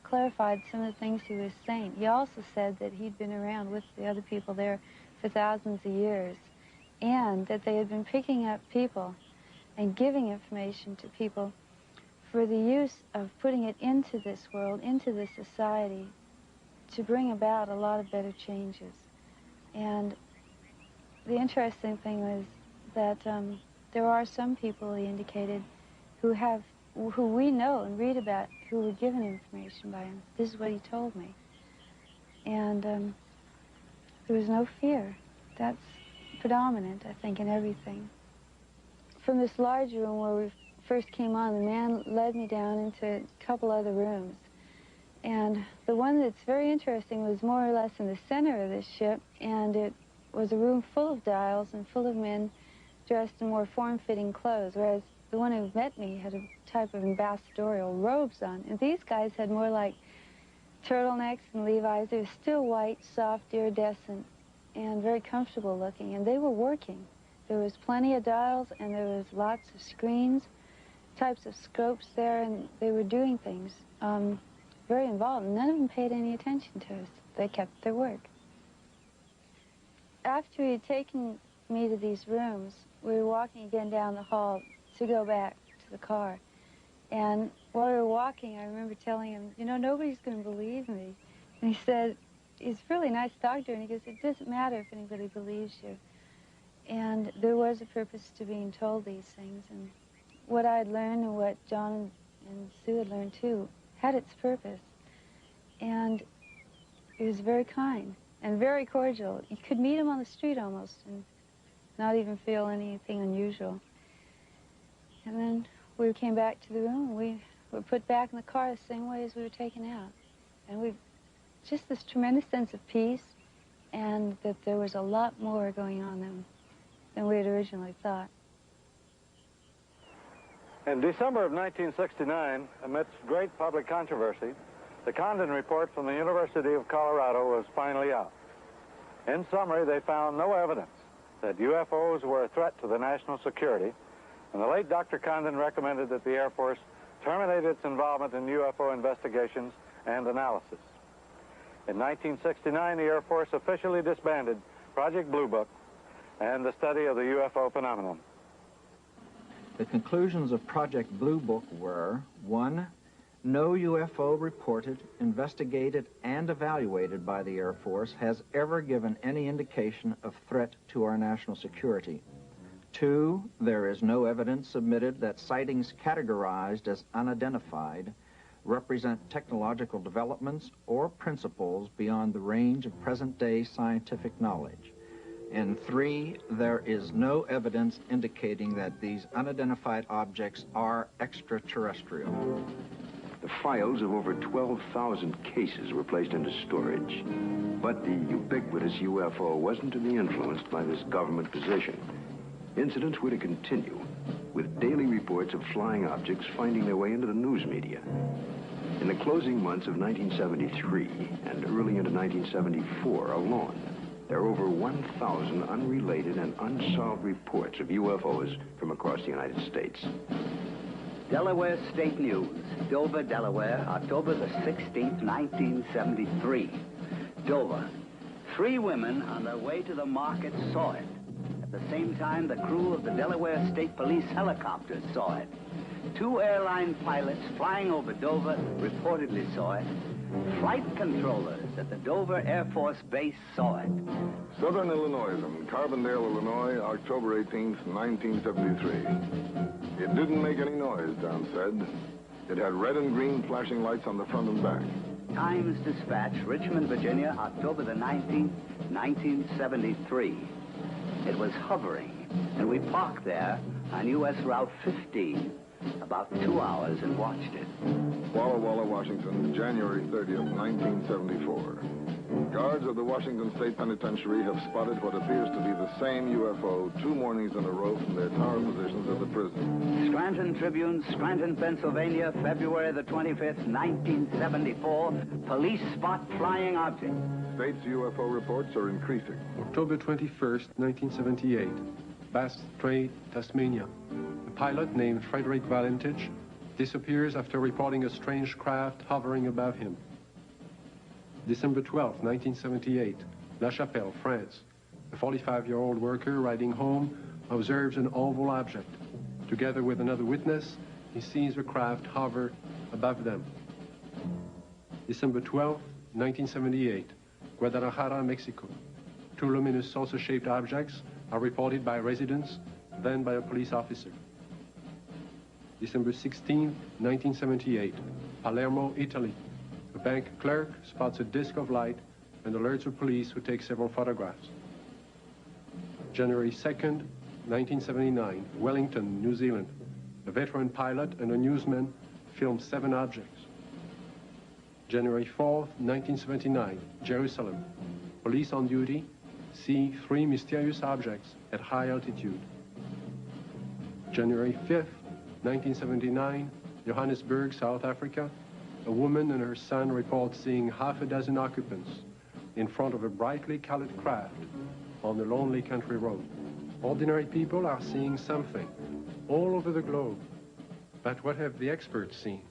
clarified some of the things he was saying. He also said that he'd been around with the other people there for thousands of years, and that they had been picking up people and giving information to people for the use of putting it into this world, into this society, to bring about a lot of better changes. And the interesting thing was that there are some people, he indicated, who we know and read about, who were given information by him. This is what he told me. And there was no fear. That's predominant, I think, in everything. from this large room where we first came on, the man led me down into a couple other rooms. And the one that's very interesting was more or less in the center of this ship, and it was a room full of dials and full of men dressed in more form-fitting clothes, whereas the one who met me had a type of ambassadorial robes on. And these guys had more like turtlenecks and Levi's. They were still white, soft, iridescent, and very comfortable looking. And they were working. There was plenty of dials, and there was lots of screens, types of scopes there, and they were doing things very involved. None of them paid any attention to us. They kept their work. After he had taken me to these rooms, we were walking again down the hall to go back to the car. And while we were walking, I remember telling him, you know, nobody's going to believe me. And he said, he's a really nice doctor, and he goes, it doesn't matter if anybody believes you. And there was a purpose to being told these things. And what I had learned and what John and Sue had learned, too, had its purpose. And he was very kind and very cordial. You could meet him on the street almost and not even feel anything unusual. And then we came back to the room, and we were put back in the car the same way as we were taken out. And we just this tremendous sense of peace, and that there was a lot more going on than we had originally thought. In December of 1969, amidst great public controversy, the Condon report from the University of Colorado was finally out. In summary, they found no evidence that UFOs were a threat to the national security, and the late Dr. Condon recommended that the Air Force terminate its involvement in UFO investigations and analysis. In 1969, the Air Force officially disbanded Project Blue Book and the study of the UFO phenomenon. The conclusions of Project Blue Book were, 1, no UFO reported, investigated, and evaluated by the Air Force has ever given any indication of threat to our national security. 2, there is no evidence submitted that sightings categorized as unidentified represent technological developments or principles beyond the range of present-day scientific knowledge. And 3, there is no evidence indicating that these unidentified objects are extraterrestrial. The files of over 12,000 cases were placed into storage. But the ubiquitous UFO wasn't to be influenced by this government position. Incidents were to continue, with daily reports of flying objects finding their way into the news media. In the closing months of 1973 and early into 1974 alone, there are over 1,000 unrelated and unsolved reports of UFOs from across the United States. Delaware State News, Dover, Delaware, October the 16th, 1973. Dover. 3 women on their way to the market saw it. At the same time, the crew of the Delaware State Police helicopter saw it. 2 airline pilots flying over Dover reportedly saw it. Flight controllers at the Dover Air Force Base saw it. Southern Illinois and Carbondale, Illinois, October 18th, 1973. It didn't make any noise, Don said. It had red and green flashing lights on the front and back. Times Dispatch, Richmond, Virginia, October the 19th, 1973. It was hovering, and we parked there on U.S. Route 15. About 2 hours and watched it. Walla Walla, Washington, January 30th, 1974. Guards of the Washington State Penitentiary have spotted what appears to be the same UFO 2 mornings in a row from their tower positions at the prison. Scranton Tribune, Scranton, Pennsylvania, February the 25th, 1974. Police spot flying object. State's UFO reports are increasing. October 21st, 1978. Bass Strait, Tasmania. A pilot named Frederick Valentich disappears after reporting a strange craft hovering above him. December 12, 1978, La Chapelle, France. A 45-year-old worker riding home observes an oval object. Together with another witness, he sees the craft hover above them. December 12, 1978, Guadalajara, Mexico. 2 luminous saucer-shaped objects are reported by residents, then by a police officer. December 16, 1978, Palermo, Italy. A bank clerk spots a disc of light and alerts the police, who take several photographs. January 2nd, 1979, Wellington, New Zealand. A veteran pilot and a newsman filmed 7 objects. January 4th, 1979, Jerusalem. Police on duty see 3 mysterious objects at high altitude. January 5th, 1979, Johannesburg, South Africa. A woman and her son report seeing half a dozen occupants in front of a brightly colored craft on a lonely country road. Ordinary people are seeing something all over the globe. But what have the experts seen?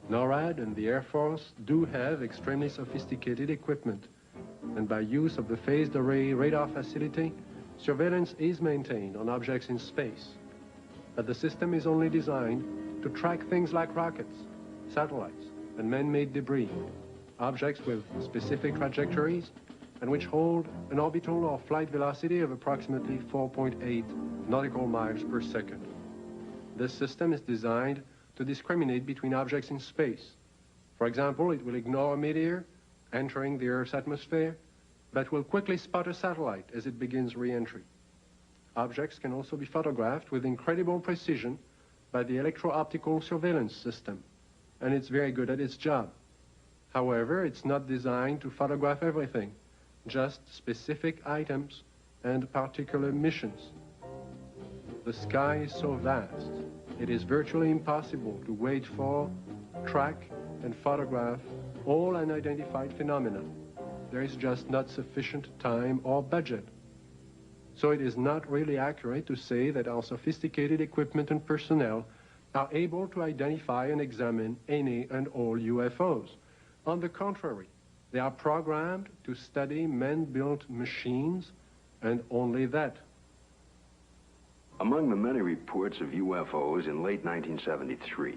NORAD and the Air Force do have extremely sophisticated equipment, and by use of the phased array radar facility, surveillance is maintained on objects in space. But the system is only designed to track things like rockets, satellites, and man-made debris, objects with specific trajectories and which hold an orbital or flight velocity of approximately 4.8 nautical miles per second. This system is designed to discriminate between objects in space. For example, it will ignore a meteor entering the Earth's atmosphere, but will quickly spot a satellite as it begins re-entry. Objects can also be photographed with incredible precision by the electro-optical surveillance system, and it's very good at its job. However, it's not designed to photograph everything, just specific items and particular missions. The sky is so vast, it is virtually impossible to wait for, track, and photograph all unidentified phenomena. There is just not sufficient time or budget. So it is not really accurate to say that our sophisticated equipment and personnel are able to identify and examine any and all UFOs. On the contrary, they are programmed to study man-built machines, and only that. Among the many reports of UFOs in late 1973,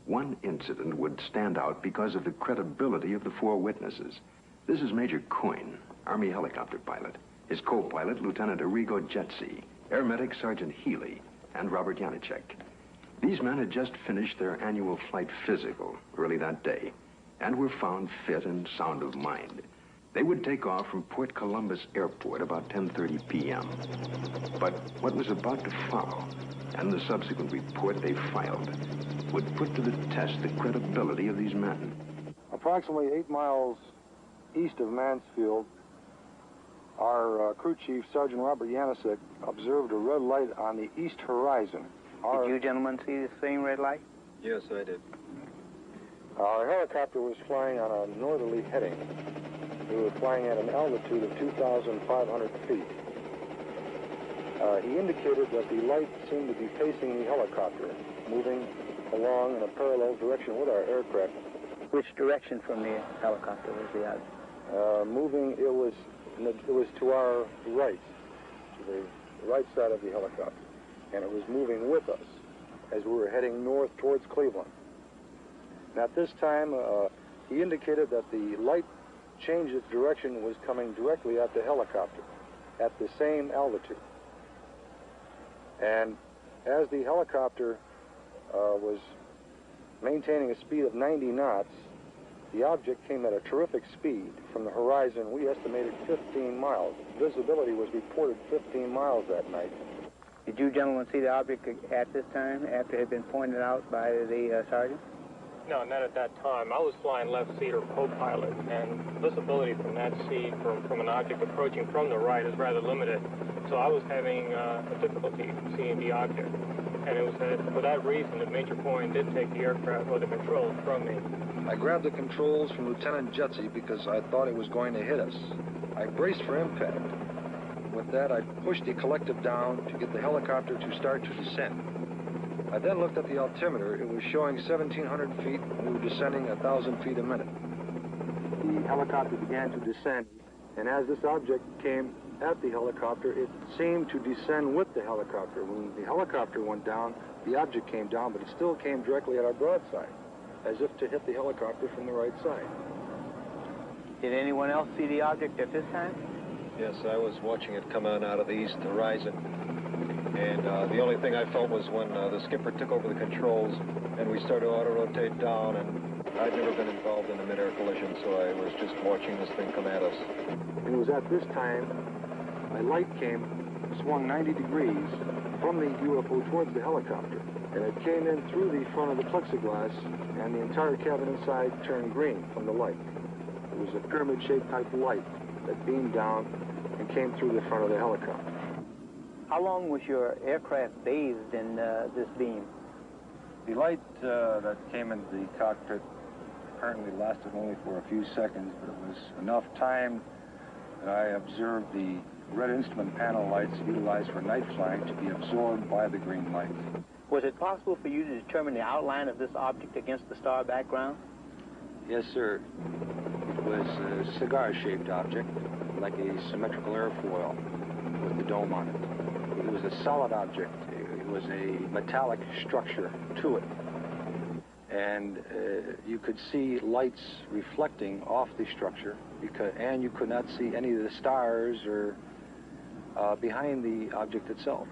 one incident would stand out because of the credibility of the 4 witnesses. This is Major Coyne, Army helicopter pilot, his co-pilot, Lieutenant Arrigo Jetsi, Air Medic Sergeant Healy, and Robert Janicek. These men had just finished their annual flight physical early that day and were found fit and sound of mind. They would take off from Port Columbus Airport about 10:30 p.m. But what was about to follow, and the subsequent report they filed, would put to the test the credibility of these men. Approximately 8 miles east of Mansfield, our crew chief, Sergeant Robert Janicek, observed a red light on the east horizon. Did you gentlemen see the same red light? Yes, I did. Our helicopter was flying on a northerly heading. We were flying at an altitude of 2,500 feet. He indicated that the light seemed to be facing the helicopter, moving along in a parallel direction with our aircraft. Which direction from the helicopter was the object? Moving, it was to our right, to the right side of the helicopter, and it was moving with us as we were heading north towards Cleveland. And at this time, he indicated that the light changed its direction and was coming directly at the helicopter at the same altitude. And as the helicopter was maintaining a speed of 90 knots, the object came at a terrific speed from the horizon. We estimated 15 miles. Visibility was reported 15 miles that night. Did you gentlemen see the object at this time, after it had been pointed out by the sergeant? No, not at that time. I was flying left seat or co-pilot, and visibility from that seat from an object approaching from the right is rather limited. So I was having a difficulty seeing the object. And it was for that reason that Major Coyne did take the aircraft or the controls from me. I grabbed the controls from Lieutenant Jetsi because I thought it was going to hit us. I braced for impact. With that, I pushed the collective down to get the helicopter to start to descend. I then looked at the altimeter. It was showing 1,700 feet, and we were descending 1,000 feet a minute. The helicopter began to descend, and as this object came at the helicopter, it seemed to descend with the helicopter. When the helicopter went down, the object came down, but it still came directly at our broadside, as if to hit the helicopter from the right side. Did anyone else see the object at this time? Yes, I was watching it come on out of the east horizon. And the only thing I felt was when the skipper took over the controls and we started to auto-rotate down, and I'd never been involved in a mid-air collision, so I was just watching this thing come at us. It was at this time a light came swung 90 degrees from the UFO towards the helicopter, and it came in through the front of the plexiglass, and the entire cabin inside turned green from the light. It was a pyramid-shaped type light that beamed down and came through the front of the helicopter. How long was your aircraft bathed in this beam? The light that came into the cockpit apparently lasted only for a few seconds, but it was enough time that I observed the red instrument panel lights utilized for night flying to be absorbed by the green light. Was it possible for you to determine the outline of this object against the star background? Yes, sir. It was a cigar-shaped object, like a symmetrical airfoil with the dome on it. It was a solid object. It was a metallic structure to it. And you could see lights reflecting off the structure, and you could not see any of the stars or behind the object itself.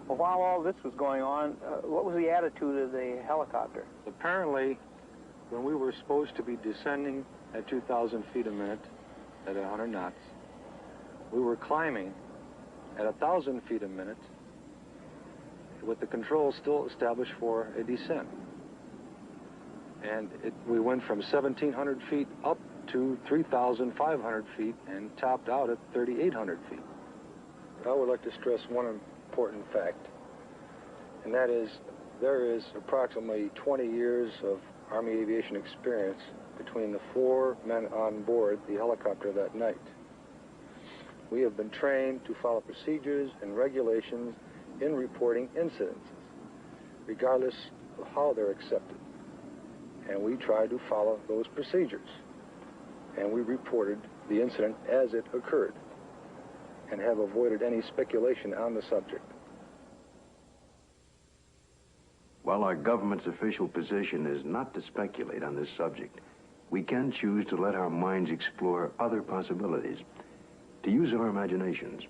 Well, while all this was going on, what was the attitude of the helicopter? Apparently, when we were supposed to be descending at 2,000 feet a minute at 100 knots, we were climbing at 1,000 feet a minute with the controls still established for a descent. And we went from 1,700 feet up to 3,500 feet and topped out at 3,800 feet. I would like to stress one important fact, and that is there is approximately 20 years of Army aviation experience between the 4 men on board the helicopter that night. We have been trained to follow procedures and regulations in reporting incidences, regardless of how they're accepted. And we tried to follow those procedures. And we reported the incident as it occurred and have avoided any speculation on the subject. While our government's official position is not to speculate on this subject, we can choose to let our minds explore other possibilities, to use our imaginations.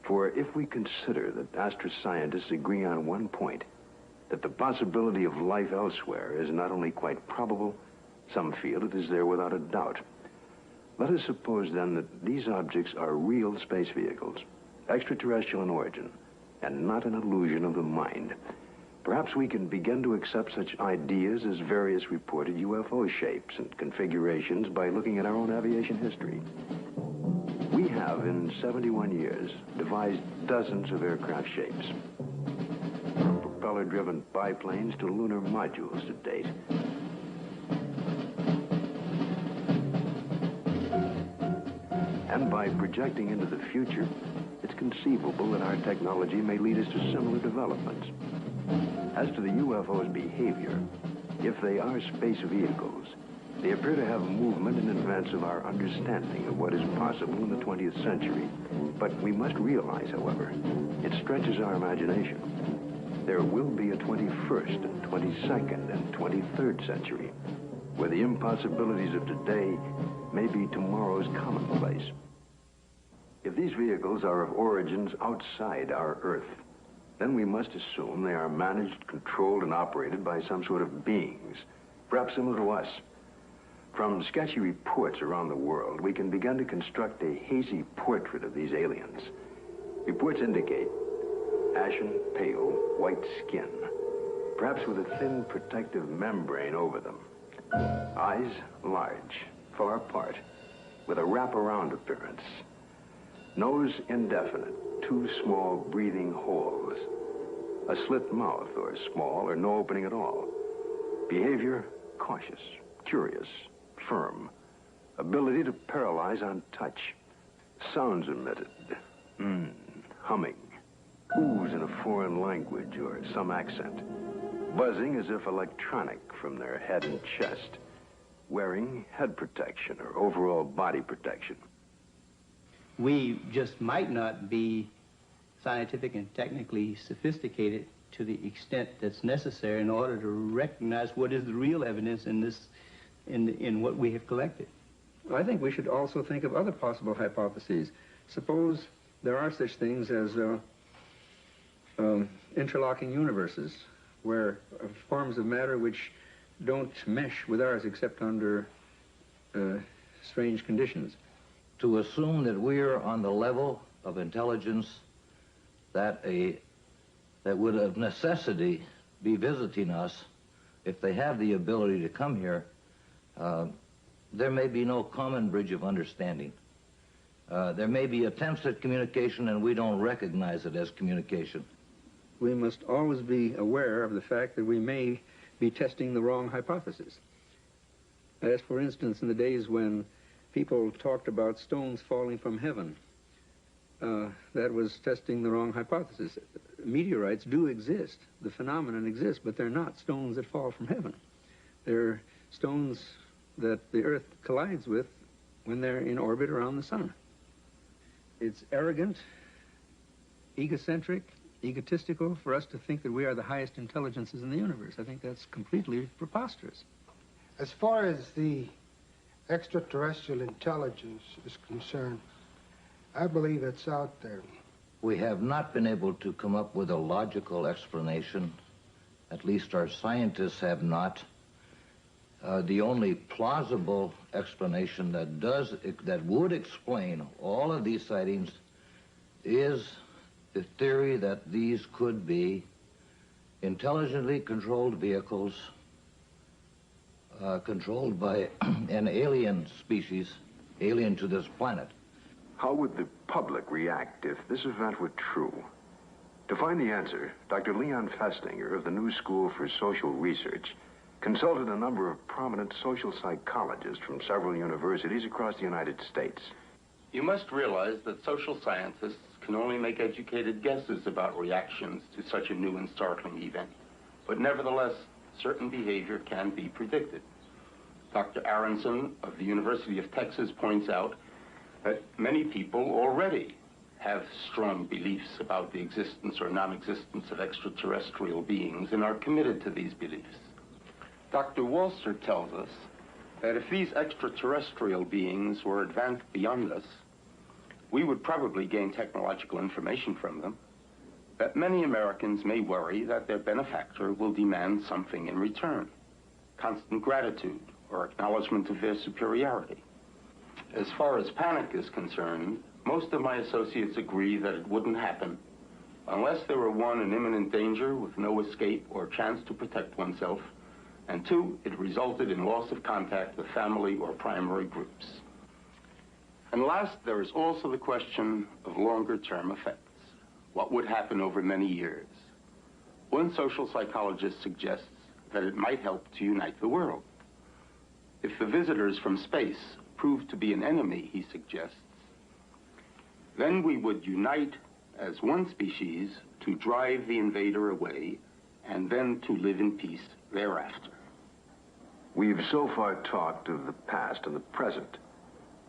For if we consider that astroscientists agree on one point, that the possibility of life elsewhere is not only quite probable, some feel it is there without a doubt. Let us suppose then that these objects are real space vehicles, extraterrestrial in origin, and not an illusion of the mind. Perhaps we can begin to accept such ideas as various reported UFO shapes and configurations by looking at our own aviation history. We have, in 71 years, devised dozens of aircraft shapes, from propeller-driven biplanes to lunar modules to date. And by projecting into the future, it's conceivable that our technology may lead us to similar developments. As to the UFO's behavior, if they are space vehicles, they appear to have movement in advance of our understanding of what is possible in the 20th century. But we must realize, however, it stretches our imagination. There will be a 21st and 22nd and 23rd century, where the impossibilities of today may be tomorrow's commonplace. If these vehicles are of origins outside our Earth, then we must assume they are managed, controlled, and operated by some sort of beings, perhaps similar to us. From sketchy reports around the world, we can begin to construct a hazy portrait of these aliens. Reports indicate ashen, pale, white skin, perhaps with a thin protective membrane over them. Eyes large, far apart, with a wraparound appearance. Nose indefinite, 2 small breathing holes. A slit mouth, or small, or no opening at all. Behavior, cautious, curious, firm. Ability to paralyze on touch. Sounds emitted. Humming. Oohs in a foreign language or some accent. Buzzing as if electronic from their head and chest. Wearing head protection or overall body protection. We just might not be scientific and technically sophisticated to the extent that's necessary in order to recognize what is the real evidence in this, in what we have collected. I think we should also think of other possible hypotheses. Suppose there are such things as interlocking universes, where forms of matter which don't mesh with ours except under strange conditions. To assume that we're on the level of intelligence that would of necessity be visiting us, if they have the ability to come here, there may be no common bridge of understanding. There may be attempts at communication and we don't recognize it as communication. We must always be aware of the fact that we may be testing the wrong hypothesis. As for instance, in the days when people talked about stones falling from heaven, that was testing the wrong hypothesis. Meteorites do exist. The phenomenon exists, but they're not stones that fall from heaven. They're stones that the Earth collides with when they're in orbit around the sun. It's arrogant, egocentric, egotistical for us to think that we are the highest intelligences in the universe. I think that's completely preposterous. As far as the extraterrestrial intelligence is concerned, I believe it's out there. We have not been able to come up with a logical explanation. At least our scientists have not. The only plausible explanation that would explain all of these sightings is the theory that these could be intelligently controlled vehicles controlled by an alien species, alien to this planet. How would the public react if this event were true? To find the answer, Dr. Leon Festinger of the New School for Social Research consulted a number of prominent social psychologists from several universities across the United States. You must realize that social scientists can only make educated guesses about reactions to such a new and startling event. But nevertheless, certain behavior can be predicted. Dr. Aronson of the University of Texas points out that many people already have strong beliefs about the existence or non-existence of extraterrestrial beings and are committed to these beliefs. Dr. Walser tells us that if these extraterrestrial beings were advanced beyond us, we would probably gain technological information from them, that many Americans may worry that their benefactor will demand something in return, constant gratitude or acknowledgement of their superiority. As far as panic is concerned, most of my associates agree that it wouldn't happen unless there were, one, an imminent danger with no escape or chance to protect oneself, and two, it resulted in loss of contact with family or primary groups. And last, there is also the question of longer-term effects. What would happen over many years? One social psychologist suggests that it might help to unite the world. If the visitors from space prove to be an enemy, he suggests, then we would unite as one species to drive the invader away and then to live in peace thereafter. We've so far talked of the past and the present,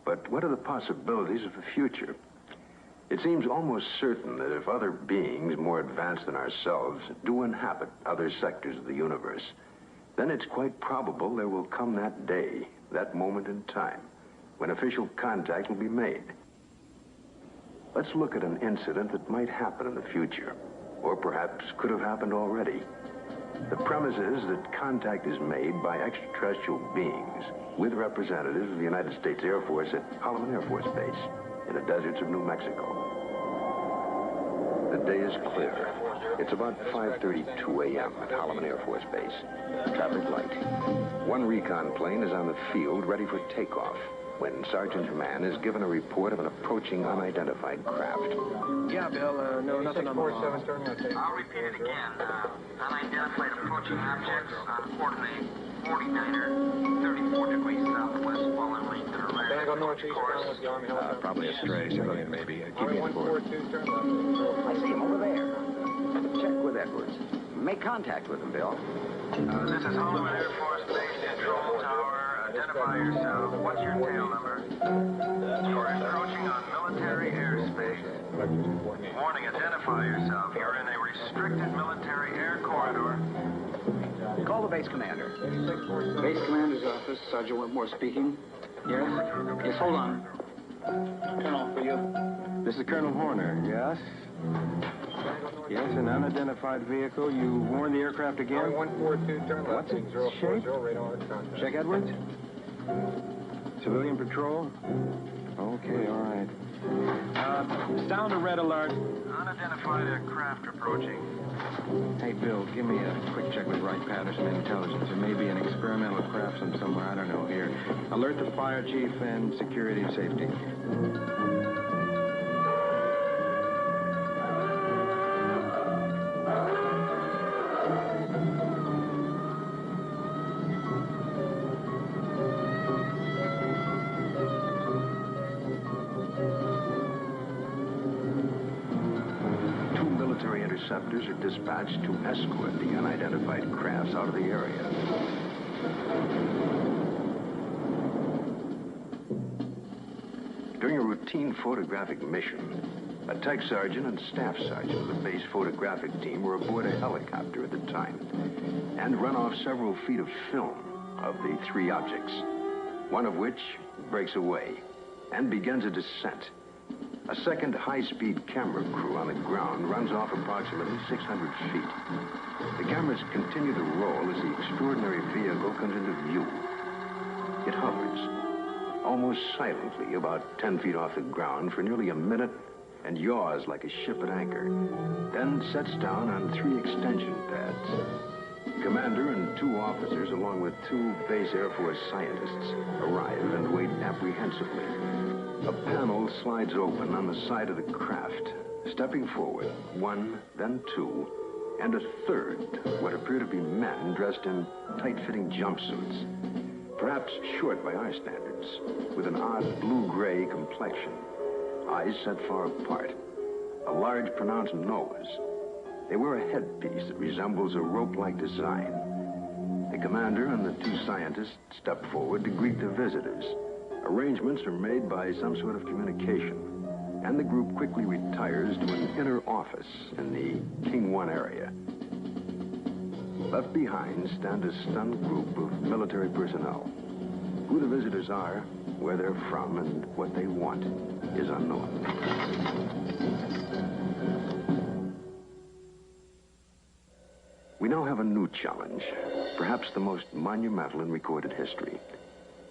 but what are the possibilities of the future? It seems almost certain that if other beings more advanced than ourselves do inhabit other sectors of the universe, then it's quite probable there will come that day, that moment in time, when official contact will be made. Let's look at an incident that might happen in the future, or perhaps could have happened already. The premise is that contact is made by extraterrestrial beings with representatives of the United States Air Force at Holloman Air Force Base in the deserts of New Mexico. The day is clear. It's about 5:32 a.m. at Holloman Air Force Base. Traffic light. One recon plane is on the field ready for takeoff when Sergeant Mann is given a report of an approaching unidentified craft. Yeah, Bill, no, nothing on the law. I'll repeat it again. Unidentified approaching objects on coordinate 49er, 34 degrees southwest, following lane to the right. Go northeast, course. Probably a stray civilian, maybe. Keep me informed. I see him over there. Check with Edwards. Make contact with him, Bill. This is Hollywood Air Force Base Control Tower. Identify yourself. What's your tail number? You're encroaching on military airspace. Warning, identify yourself. You're in a restricted military air corridor. Call the base commander. Base commander's office, Sergeant Whitmore speaking. Yes? Yes, hold on. Colonel, for you. This is Colonel Horner, yes? Yes, an unidentified vehicle. You warned the aircraft again? 142, turn left. What's its shape? Check Edwards. Civilian patrol? Okay, all right. Sound a red alert. Unidentified aircraft approaching. Hey, Bill, give me a quick check with Wright Patterson Intelligence. There may be an experimental craft from somewhere, I don't know, here. Alert the fire chief and security and safety. Interceptors are dispatched to escort the unidentified crafts out of the area. During a routine photographic mission, a tech sergeant and staff sergeant of the base photographic team were aboard a helicopter at the time and run off several feet of film of the three objects, one of which breaks away and begins a descent. A second high-speed camera crew on the ground runs off approximately 600 feet. The cameras continue to roll as the extraordinary vehicle comes into view. It hovers, almost silently, about 10 feet off the ground for nearly a minute and yaws like a ship at anchor, then sets down on 3 extension pads. The commander and 2 officers, along with 2 base Air Force scientists, arrive and wait apprehensively. A panel slides open on the side of the craft. Stepping forward, 1, then 2, and a third, what appear to be men dressed in tight-fitting jumpsuits. Perhaps short by our standards, with an odd blue-gray complexion, eyes set far apart, a large pronounced nose. They wear a headpiece that resembles a rope-like design. The commander and the 2 scientists step forward to greet the visitors. Arrangements are made by some sort of communication, and the group quickly retires to an inner office in the King 1 area. Left behind stand a stunned group of military personnel. Who the visitors are, where they're from, and what they want is unknown. We now have a new challenge, perhaps the most monumental in recorded history.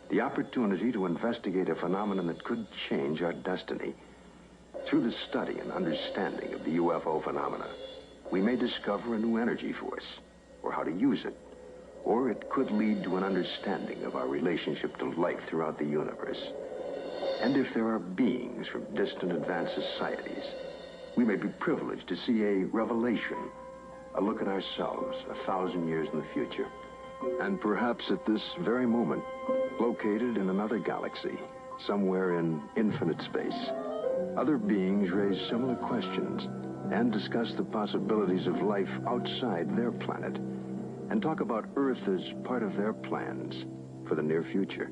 The opportunity to investigate a phenomenon that could change our destiny. Through the study and understanding of the UFO phenomena, we may discover a new energy force, or how to use it. Or it could lead to an understanding of our relationship to life throughout the universe. And if there are beings from distant advanced societies, we may be privileged to see a revelation, a look at ourselves 1,000 years in the future. And perhaps at this very moment, located in another galaxy, somewhere in infinite space, other beings raise similar questions and discuss the possibilities of life outside their planet and talk about Earth as part of their plans for the near future.